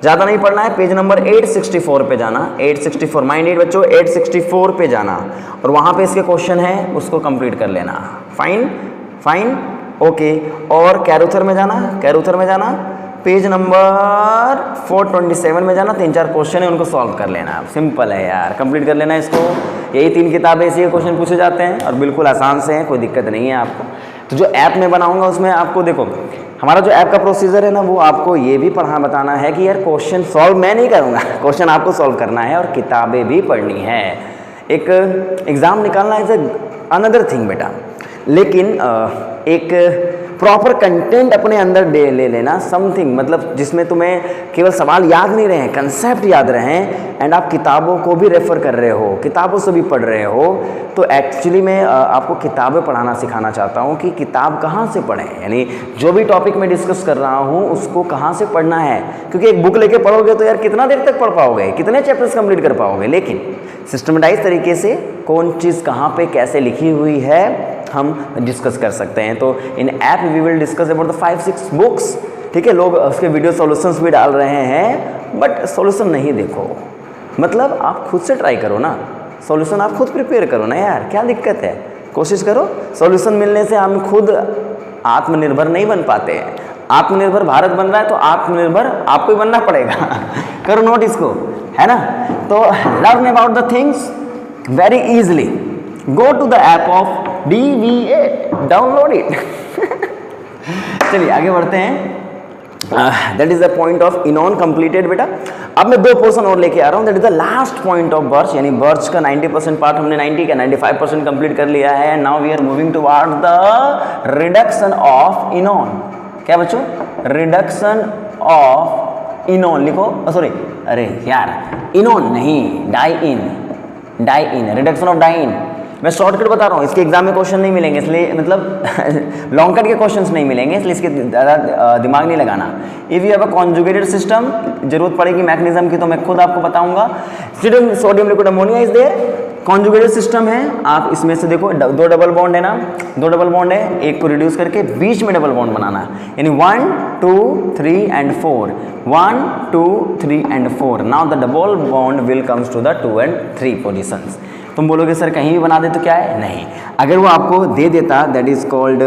ज़्यादा नहीं पढ़ना है, पेज नंबर 864 पे जाना, 864, माइंड इट बच्चों, 864 पे जाना और वहाँ पे इसके क्वेश्चन है, उसको कंप्लीट कर लेना। Fine fine, okay. और कैरोथर में जाना, कैरोथर में जाना, पेज नंबर 427 में जाना, 3-4 क्वेश्चन है, उनको सॉल्व कर लेना। सिंपल है यार, कंप्लीट कर लेना इसको। यही 3 किताबें ऐसे क्वेश्चन पूछे जाते हैं और बिल्कुल आसान से हैं, कोई दिक्कत नहीं है आपको। तो जो ऐप में बनाऊंगा उसमें आपको देखो, हमारा जो ऐप का प्रोसीजर है ना, वो आपको ये भी बताना है कि यार क्वेश्चन सॉल्व मैं नहीं करूँगा, क्वेश्चन आपको सॉल्व करना है और किताबें भी पढ़नी है। एक एग्ज़ाम निकालना इज अनदर थिंग बेटा, लेकिन एक प्रॉपर कंटेंट अपने अंदर ले लेना, समथिंग मतलब जिसमें तुम्हें केवल सवाल याद नहीं रहे, कंसेप्ट याद रहें, एंड आप किताबों को भी रेफर कर रहे हो, किताबों से भी पढ़ रहे हो। तो एक्चुअली मैं आपको किताबें पढ़ाना सिखाना चाहता हूँ कि किताब कहाँ से पढ़ें, यानी जो भी टॉपिक मैं डिस्कस कर रहा हूँ उसको कहाँ से पढ़ना है। क्योंकि एक बुक लेके पढ़ोगे तो यार कितना देर तक पढ़ पाओगे, कितने चैप्टर्स कंप्लीट कर पाओगे, लेकिन सिस्टमाटाइज तरीके से कौन चीज़ कहाँ पे कैसे लिखी हुई है हम डिस्कस कर सकते हैं। तो in app we will discuss about the 5-6 books, ठीक है। लोग उसके वीडियो सॉल्यूशंस भी डाल रहे हैं, बट सॉल्यूशन नहीं देखो, मतलब आप खुद से ट्राई करो ना, सॉल्यूशन आप खुद प्रिपेयर करो ना यार, क्या दिक्कत है, कोशिश करो। सॉल्यूशन मिलने से हम खुद आत्मनिर्भर नहीं बन पाते हैं, आत्मनिर्भर भारत बन रहा है तो आत्मनिर्भर आपको ही बनना पड़ेगा करो नोट इसको, है ना। तो learn about the things very easily, go to the app of DVA, download it चलिए आगे बढ़ते हैं। That is the point of enone completed बेटा। अब मैं 2 पोर्शन और लेके आ रहा हूँ, that is the last point of birch, यानी बर्च का 90% पार्ट हमने 90 का 95% कंप्लीट कर लिया है। Now we are moving toward the reduction of enone. क्या बच्चों, रिडक्शन ऑफ इनॉन लिखो, सॉरी अरे यार इनॉन नहीं, diene, reduction of diene. मैं शॉर्टकट बता रहा हूँ, इसके एग्जाम में क्वेश्चन नहीं मिलेंगे, इसलिए मतलब लॉन्ग कट के क्वेश्चंस नहीं मिलेंगे, इसलिए इसके ज़्यादा दिमाग नहीं लगाना। If you have a conjugated system, जरूरत पड़ेगी मैकेनिज्म की तो मैं खुद आपको बताऊंगा। Sodium liquid ammonia is there, conjugated system है। आप इसमें से देखो 2 डबल बॉन्ड है ना, 2 डबल बॉन्ड है, एक को रिड्यूस करके बीच में डबल बॉन्ड बनाना, यानी 1 2 3 and 4, 1 2 3 and 4। Now the double bond will comes to the 2 and 3 positions. तुम बोलोगे सर कहीं भी बना दे तो क्या है, नहीं, अगर वो आपको दे देता, that is called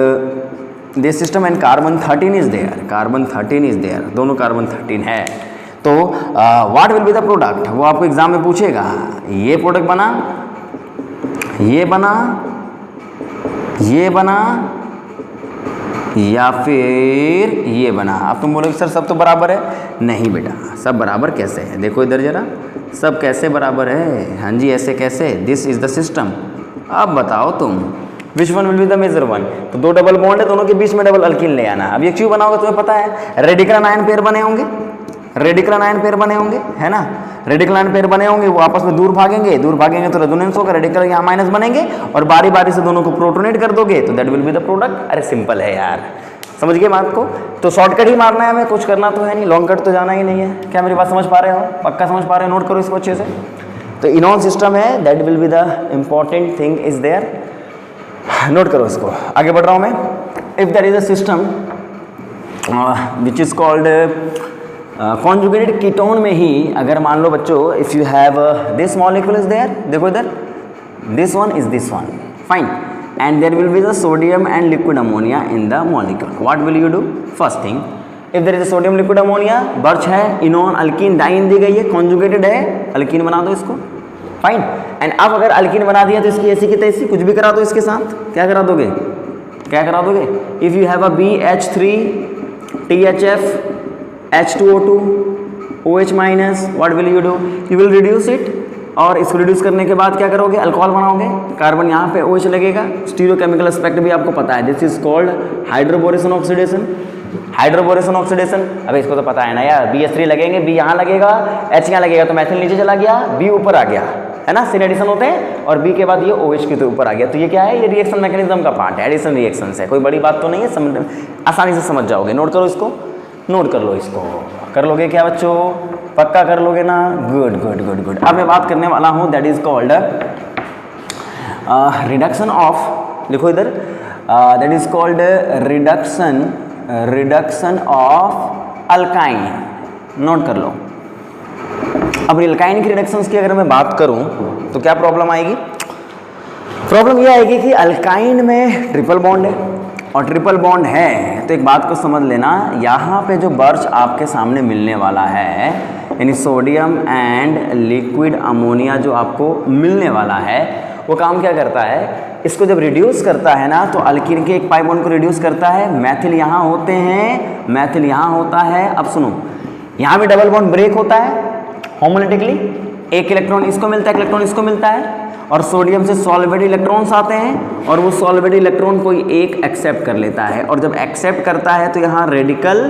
this system and carbon 13 is there, carbon 13 is there, दोनों कार्बन 13 है, तो what will be the product, वो आपको एग्जाम में पूछेगा। ये प्रोडक्ट बना, ये बना, ये बना, या फिर ये बना। अब तुम बोलोगे सर सब तो बराबर है, नहीं बेटा, सब बराबर कैसे है, देखो इधर जरा, सब कैसे बराबर है, हाँ जी ऐसे कैसे, दिस इज द सिस्टम। अब बताओ तुम which one will be the major one. तो 2 डबल बॉन्ड है, दोनों के बीच में डबल अल्कीन ले आना। अब ये क्यों बना होगा तुम्हें पता है, रेडिकल आयन पेयर बने होंगे, रेडिकल आयन पेयर बने होंगे, है ना, रेडिकल आयन पेयर बने होंगे, वो आपस में दूर भागेंगे तो रेजोनेंस होगा, रेडिकल यहाँ माइनस बनेंगे और बारी बारी से दोनों को प्रोटोनेट कर दोगे तो that will be the product. अरे सिंपल है यार, समझ गए बात को। तो शॉर्टकट ही मारना है हमें, कुछ करना तो है नहीं, लॉन्ग कट तो जाना ही नहीं है। क्या मेरी बात समझ पा रहे हो, पक्का समझ पा रहे हो, नोट करो इसको अच्छे से। तो इनॉन सिस्टम है, that will be the important thing is there, note करो इसको। आगे बढ़ रहा हूँ मैं। If there is a system which is called conjugated ketone में ही अगर मान लो बच्चों, if you have this molecule is there, देखो इधर, this one is this one, fine, and there will be the sodium and liquid ammonia in the molecule. What will you do? First thing, if there is a sodium liquid ammonia, birch है, इनोन alkyne dine दी गई है, conjugated है, alkyne बना दो इसको, fine. And अब अगर alkyne बना दिया तो इसकी ऐसी की तैसी कुछ भी करा दो इसके साथ, क्या करा दोगे, क्या करा दोगे। If you have a BH3 THF H2O2 OH minus, what will you do, you will reduce it, और इसको रिड्यूस करने के बाद क्या करोगे, अल्कोहल बनाओगे, कार्बन यहाँ पे OH लगेगा, स्टीरियोकेमिकल एस्पेक्ट भी आपको पता है, this is called hydroboration oxidation, hydroboration oxidation. अब इसको तो पता है ना यार, BH3 लगेंगे, B यहाँ लगेगा, H यहाँ लगेगा, तो मैथिल नीचे चला गया, B ऊपर आ गया, है ना, सिन एडिशन होते हैं, और B के बाद ये OH के तो ऊपर आ गया। तो ये क्या है, ये रिएक्शन मैकेनिज्म का पार्ट है, एडिशन रिएक्शन है, कोई बड़ी बात तो नहीं है, आसानी से समझ जाओगे। नोट करो इसको, नोट कर लो इसको, कर लोगे क्या बच्चों, पक्का कर लोगे ना, गुड गुड गुड गुड। अब मैं बात करने वाला हूँ, that is called reduction of, लिखो इधर, that is called reduction of alkyne, note कर लो। अब अल्काइन की रिडक्शंस की अगर मैं बात करूं तो क्या प्रॉब्लम आएगी, प्रॉब्लम ये आएगी कि अल्काइन में ट्रिपल बॉन्ड है, और ट्रिपल बॉन्ड है तो एक बात को समझ लेना, यहाँ पे जो बर्च आपके सामने मिलने वाला है, यानी सोडियम एंड लिक्विड अमोनिया जो आपको मिलने वाला है, वो काम क्या करता है, इसको जब रिड्यूस करता है ना तो अल्कीन के एक पाई बॉन्ड को रिड्यूस करता है, मैथिल यहाँ होते हैं, मैथिल यहाँ होता है। अब सुनो, यहाँ भी डबल बॉन्ड ब्रेक होता है होमोलिटिकली, एक इलेक्ट्रॉन इसको मिलता है, इलेक्ट्रॉन इसको मिलता है, और सोडियम से सॉल्वेड इलेक्ट्रॉन्स आते हैं और वो सॉल्वेड इलेक्ट्रॉन कोई एक एक्सेप्ट कर लेता है, और जब एक्सेप्ट करता है तो यहाँ रेडिकल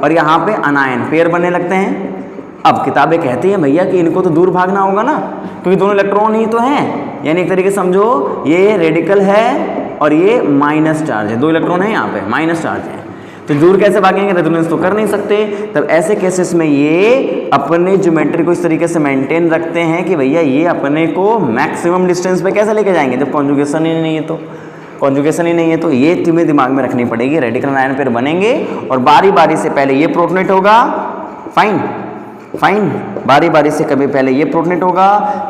और यहाँ पे अनायन पेयर बनने लगते हैं। अब किताबें कहती हैं भैया कि इनको तो दूर भागना होगा ना, क्योंकि दोनों इलेक्ट्रॉन ही तो हैं, यानी एक तरीके से समझो ये रेडिकल है और ये माइनस चार्ज है, 2 इलेक्ट्रॉन है यहाँ पे, माइनस चार्ज है, तो दूर कैसे भागेंगे, रेजोनेंस तो कर नहीं सकते। तब ऐसे केसेस में ये अपने ज्योमेट्री को इस तरीके से मेंटेन रखते हैं कि भैया ये अपने को मैक्सिमम डिस्टेंस पे कैसे लेके जाएंगे, जब कॉन्जुगेशन ही नहीं है तो, कॉन्जुगेशन ही नहीं है तो ये तुम्हें दिमाग में रखनी पड़ेगी। रेडिकल आयन पेयर बनेंगे और बारी बारी से पहले ये प्रोटोनेट होगा, फाइन फाइन, बारी बारी से कभी पहले ये प्रोटोनेट होगा,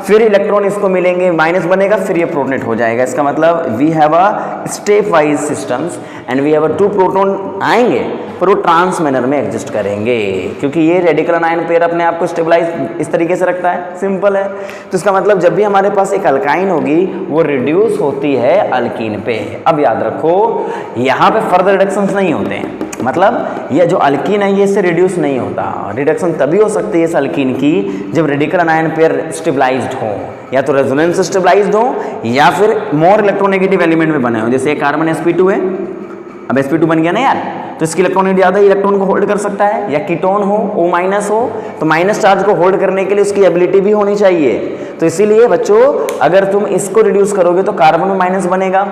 फिर इलेक्ट्रॉन इसको मिलेंगे, माइनस बनेगा, फिर ये प्रोटोनेट हो जाएगा। इसका मतलब we have a stepwise systems and we have a 2 proton आएंगे पर वो ट्रांस मैनर में एग्जिस्ट करेंगे, क्योंकि ये रेडिकल आयन पेयर अपने आप को स्टेबलाइज इस तरीके से रखता है, सिंपल है। तो इसका मतलब जब भी हमारे पास एक अल्काइन होगी वो रिड्यूस होती है अल्कीन पे। अब याद रखो यहाँ पे फर्दर रिडक्शंस नहीं होते हैं, मतलब ये जो अल्कीन है ये इससे रिड्यूस नहीं होता। रिडक्शन तभी हो सकती है इस अल्कीन की जब रेडिकल आयन पेयर स्टेबलाइज्ड हो, या तो रेजोनेंस स्टेबलाइज्ड हो या फिर मोर इलेक्ट्रोनेगेटिव एलिमेंट में बने हो। जैसे कार्बन sp2 है, अब sp2 बन गया ना यार, तो इसकी इलेक्ट्रॉन ज़्यादा इलेक्ट्रॉन को होल्ड कर सकता है, या कीटोन हो O- हो तो माइनस चार्ज को होल्ड करने के लिए उसकी एबिलिटी भी होनी चाहिए। तो इसीलिए बच्चों अगर तुम इसको रिड्यूस करोगे तो कार्बन में माइनस बनेगा,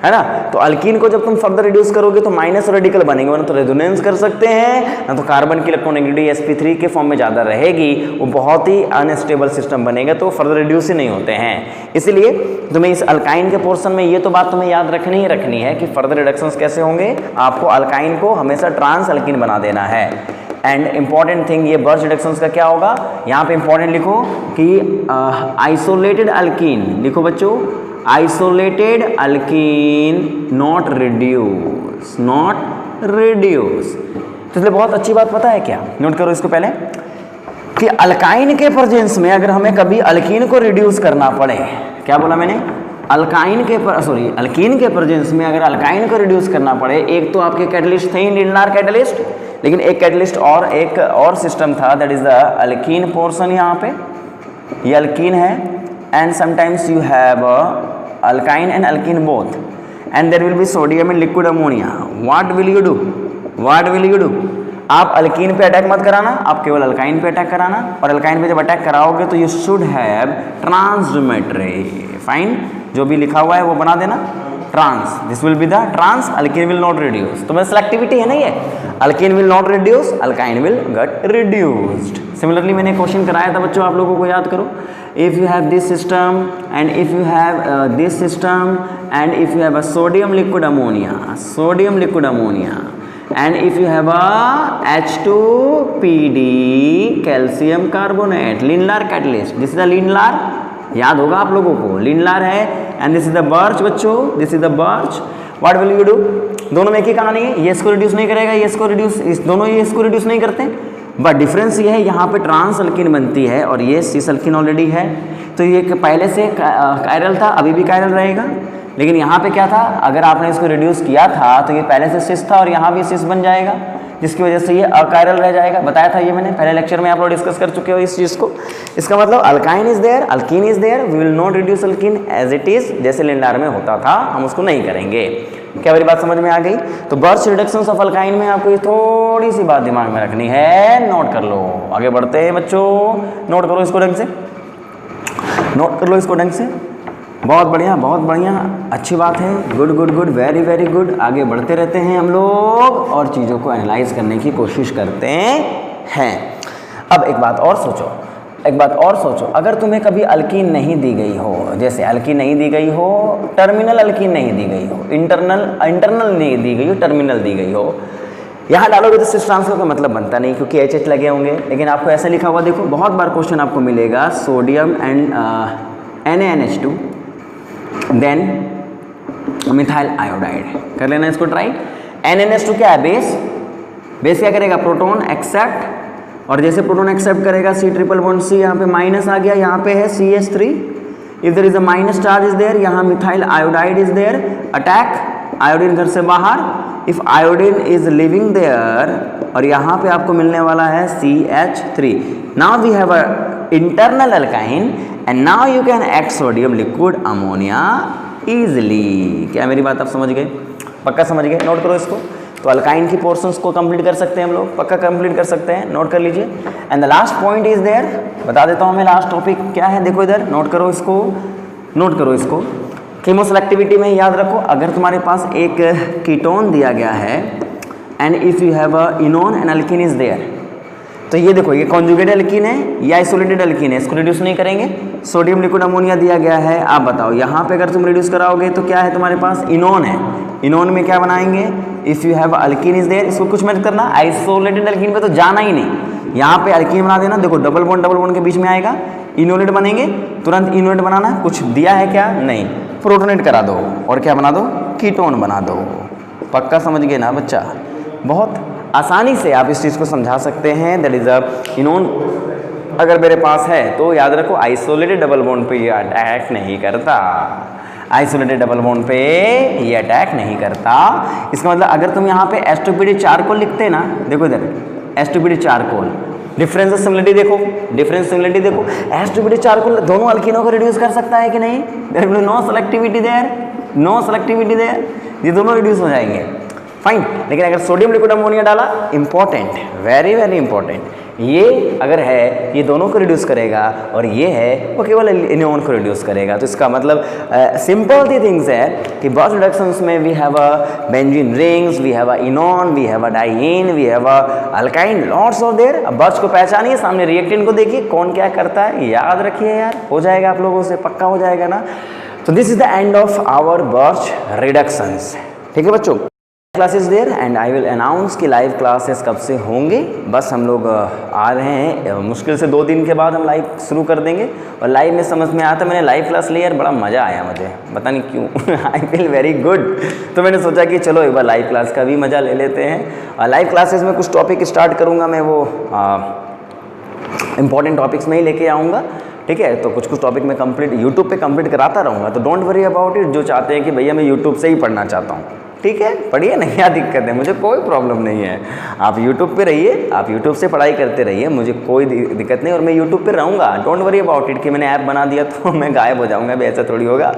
है ना, तो अल्कीन को जब तुम फर्दर रिड्यूस करोगे तो माइनस रेडिकल बनेंगे, ना तो रेजोनेंस कर सकते हैं, ना तो कार्बन की इलेक्ट्रोनेगेटिविटी sp3 के फॉर्म में ज़्यादा रहेगी, वो बहुत ही अनस्टेबल सिस्टम बनेगा, तो फर्दर रिड्यूस ही नहीं होते हैं। इसलिए तुम्हें इस अल्काइन के पोर्शन में ये तो बात तुम्हें याद रखनी ही रखनी है कि फर्दर रिडक्शंस कैसे होंगे, आपको अल्काइन को हमेशा ट्रांस अल्कीन बना देना है। एंड इंपॉर्टेंट थिंग ये बर्च रिडक्शंस का क्या होगा, यहाँ पे इंपॉर्टेंट लिखो कि आइसोलेटेड अल्कीन लिखो बच्चों, isolated alkyne not reduce, not reduce. तो इसलिए बहुत अच्छी बात पता है क्या, नोट करो इसको पहले कि अल्काइन के प्रेजेंस में अगर हमें कभी अल्कीन को रिड्यूस करना पड़े, क्या बोला मैंने, अल्काइन के अल्कीन के प्रेजेंस में अगर अल्काइन को रिड्यूस करना पड़े, एक तो आपके कैटलिस्ट थे लिंडलार कैटलिस्ट, लेकिन एक कैटलिस्ट और एक और सिस्टम था, that is the alkyne portion. यहाँ पे ये अल्कीन है and sometimes you have alkyne and alkene both, and there will be sodium and liquid ammonia. What will you do? What will you do? आप alkyne पे attack मत कराना, आप केवल अल्काइन पे अटैक कराना, और अल्काइन पे जब अटैक कराओगे तो you should have trans geometry, fine, जो भी लिखा हुआ है वो बना देना, trans, this will be the trans, alkene will not reduce. तो मैं सेलेक्टिविटी है ना ये, alkene will not reduce, alkyne will get reduced. Similarly मैंने क्वेश्चन कराया था बच्चों, आप लोगों को याद करो, if you have this system and if you have this system and if you have a sodium liquid ammonia and if you have a H2PD calcium carbonate, Lindlar catalyst, this is the Lindlar, याद होगा आप लोगों को, Lindlar है, and this is the birch बच्चों, this is the birch। what will you do, दोनों में एक ही कहानी है, ये इसको रिड्यूस नहीं करेगा, ये इसको रिड्यूस, दोनों ये इसको रिड्यूस नहीं करते, बट डिफरेंस ये है यहाँ पे ट्रांस अल्कीन बनती है और ये सिस अल्कीन ऑलरेडी है। तो ये पहले से कायरल था, अभी भी कायरल रहेगा, लेकिन यहाँ पे क्या था, अगर आपने इसको रिड्यूस किया था तो ये पहले से सिस था और यहाँ भी सिस बन जाएगा, जिसकी वजह से ये अकायरल रह जाएगा। बताया था ये मैंने पहले लेक्चर में, आप लोग डिस्कस कर चुके हो इस चीज़ को। इसका मतलब alkyne is there, alkene is there, we will not reduce alkene as it is, जैसे लिंडार में होता था, हम उसको नहीं करेंगे। क्या मेरी बात समझ में आ गई? तो बर्च रिडक्शंस ऑफ अल्काइन में आपको ये थोड़ी सी बात दिमाग में रखनी है, नोट कर लो। आगे बढ़ते हैं बच्चों, नोट करो इसको ढंग से, नोट कर लो इसको ढंग से। बहुत बढ़िया, बहुत बढ़िया, अच्छी बात है, good good good, very very good. आगे बढ़ते रहते हैं हम लोग और चीज़ों को एनालाइज करने की कोशिश करते हैं। अब एक बात और सोचो, एक बात और सोचो, अगर तुम्हें कभी अल्कीन नहीं दी गई हो, जैसे अल्कीन नहीं दी गई हो, टर्मिनल अल्कीन नहीं दी गई हो, इंटरनल नहीं दी गई हो, टर्मिनल दी गई हो, यहाँ डालोगे तो सिस ट्रांस का मतलब बनता नहीं क्योंकि एच लगे होंगे। लेकिन आपको ऐसा लिखा हुआ देखो, बहुत बार क्वेश्चन आपको मिलेगा, sodium and NaNH2 then methyl iodide, कर लेना इसको ट्राई। NaNH2 क्या है? बेस। बेस क्या करेगा? प्रोटॉन एक्सेप्ट, और जैसे प्रोटॉन एक्सेप्ट करेगा C ट्रिपल बॉन्ड C, यहाँ पे माइनस आ गया, यहाँ पे है CH3, if there is a minus charge is there, यहाँ methyl iodide is there, attack, iodine घर से बाहर, if iodine is living there, और यहाँ पे आपको मिलने वाला है CH3। Now we have a internal alkyne and now you can add sodium liquid ammonia easily. क्या मेरी बात आप समझ गए? पक्का समझ गए? नोट करो इसको। तो अल्काइन की पोर्शंस को कंप्लीट कर सकते हैं हम लोग, पक्का कंप्लीट कर सकते हैं, नोट कर लीजिए। And the last point is there, बता देता हूँ मैं लास्ट टॉपिक क्या है। देखो इधर नोट करो इसको, नोट करो इसको। कीमोसेलेक्टिविटी में याद रखो, अगर तुम्हारे पास एक कीटोन दिया गया है and if you have a enone and alkene is there, तो ये देखो ये कॉन्जुगेटेड अल्कीन है या आइसोलेटेड अल्कीन है, इसको रिड्यूस नहीं करेंगे। सोडियम लिक्विड अमोनिया दिया गया है, आप बताओ यहाँ पे अगर तुम रिड्यूस कराओगे तो क्या है तुम्हारे पास? इनोन है। इनोन में क्या बनाएंगे? If you have alkene is there, इसको कुछ मत करना, आइसोलेटेड अल्कीन पे तो जाना ही नहीं। यहाँ पे अल्कीन बना देना, देखो डबल बॉन्ड के बीच में आएगा, इनोलेट बनेंगे, तुरंत इनोलेट बनाना। कुछ दिया है क्या? नहीं, प्रोटोनेट करा दो और क्या बना दो? कीटोन बना दो। पक्का समझ गए ना बच्चा? बहुत आसानी से आप इस चीज़ को समझा सकते हैं। दैट इज अ इनोन अगर मेरे पास है तो याद रखो आइसोलेटेड डबल बॉन्ड पे ये अटैक नहीं करता, आइसोलेटेड डबल बॉन्ड पे ये अटैक नहीं करता। इसका मतलब अगर तुम यहाँ पे एस्टोपीडी चारकोल लिखते ना, देखो इधर एस्टोपीडी चारकोल, डिफरेंस सिमिलरिटी देखो, डिफरेंस सिमिलरिटी देखो, एस्टोपीडी चारकोल दोनों अल्कीनों को रिड्यूस कर सकता है कि नहीं? There will no selectivity there, no selectivity there, ये दोनों रिड्यूस हो जाएंगे, फाइन। लेकिन अगर सोडियम लिक्विड अमोनिया डाला, इंपॉर्टेंट, वेरी वेरी इंपॉर्टेंट, ये अगर है ये दोनों को रिड्यूस करेगा और ये है वो केवल इनोन को रिड्यूस करेगा। तो इसका मतलब सिंपल दी थिंग्स है कि बर्च रिडक्शंस में we have a benzene rings, we have a enone, we have a diene, we have a alkyne, lots of there. अब बर्च को पहचानिए, सामने रिएक्टेंट को देखिए कौन क्या करता है, याद रखिए यार, हो जाएगा आप लोगों से, पक्का हो जाएगा ना। तो this is the end of our Birch reductions. ठीक है बच्चों, classes there and I will announce कि लाइव क्लासेस कब से होंगे। बस हम लोग आ रहे हैं, मुश्किल से 2 दिन के बाद हम लाइव शुरू कर देंगे। और लाइव में समझ में आता, मैंने लाइव क्लास ली यार, बड़ा मज़ा आया मुझे, पता नहीं क्यों आई फील वेरी गुड। तो मैंने सोचा कि चलो एक बार लाइव क्लास का भी मज़ा ले लेते हैं। और लाइव क्लासेस में कुछ टॉपिक स्टार्ट करूँगा मैं, वो इम्पॉर्टेंट टॉपिक्स में ही लेके आऊँगा। ठीक है, तो कुछ टॉपिक मैं कंप्लीट यूट्यूब पे कंप्लीट कराता रहूँगा, तो डोंट वरी अबाउट इट। जो चाहते हैं कि भैया मैं यूट्यूब से ही पढ़ना चाहता हूँ, ठीक है, पढ़िए ना, क्या दिक्कत है, मुझे कोई प्रॉब्लम नहीं है। आप यूट्यूब पे रहिए, आप यूट्यूब से पढ़ाई करते रहिए, मुझे कोई दिक्कत नहीं। और मैं यूट्यूब पे रहूँगा, डोंट वरी अबाउट इट कि मैंने ऐप बना दिया तो मैं गायब हो जाऊँगा, भी ऐसा थोड़ी होगा।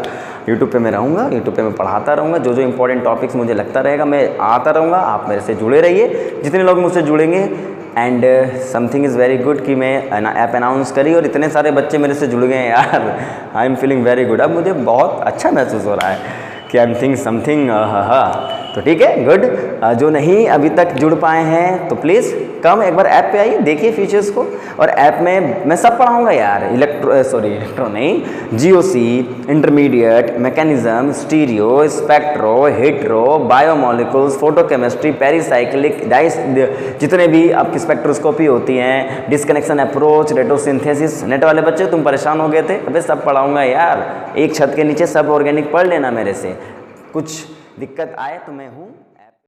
यूट्यूब पे मैं रहूँगा, यूट्यूब पे मैं पढ़ाता रहूँगा, जो जो इंपॉर्टेंट टॉपिक्स मुझे लगता रहेगा मैं आता रहूँगा। आप मेरे से जुड़े रहिए, जितने लोग मुझसे जुड़ेंगे। And something is very good कि मैं ऐप अनाउंस करी और इतने सारे बच्चे मेरे से जुड़ गए हैं यार, I am feeling very good. अब मुझे बहुत अच्छा महसूस हो रहा है कि आई एम थिंक समथिंग, तो ठीक है, गुड। जो नहीं अभी तक जुड़ पाए हैं तो प्लीज़ कम एक बार ऐप पे आइए, देखिए फीचर्स को। और ऐप में मैं सब पढ़ाऊँगा यार, इलेक्ट्रो नहीं, GOC, intermediate, mechanism, stereo, spectro, hetero, biomolecules, photochemistry, pericyclic, dice, जितने भी आपकी स्पेक्ट्रोस्कोपी होती हैं, डिस्कनेक्शन अप्रोच, रेटोसिंथेसिस। नेट वाले बच्चे तुम परेशान हो गए थे, अबे सब पढ़ाऊँगा यार, एक छत के नीचे सब ऑर्गेनिक पढ़ लेना मेरे से। कुछ दिक्कत आए तो मैं हूँ।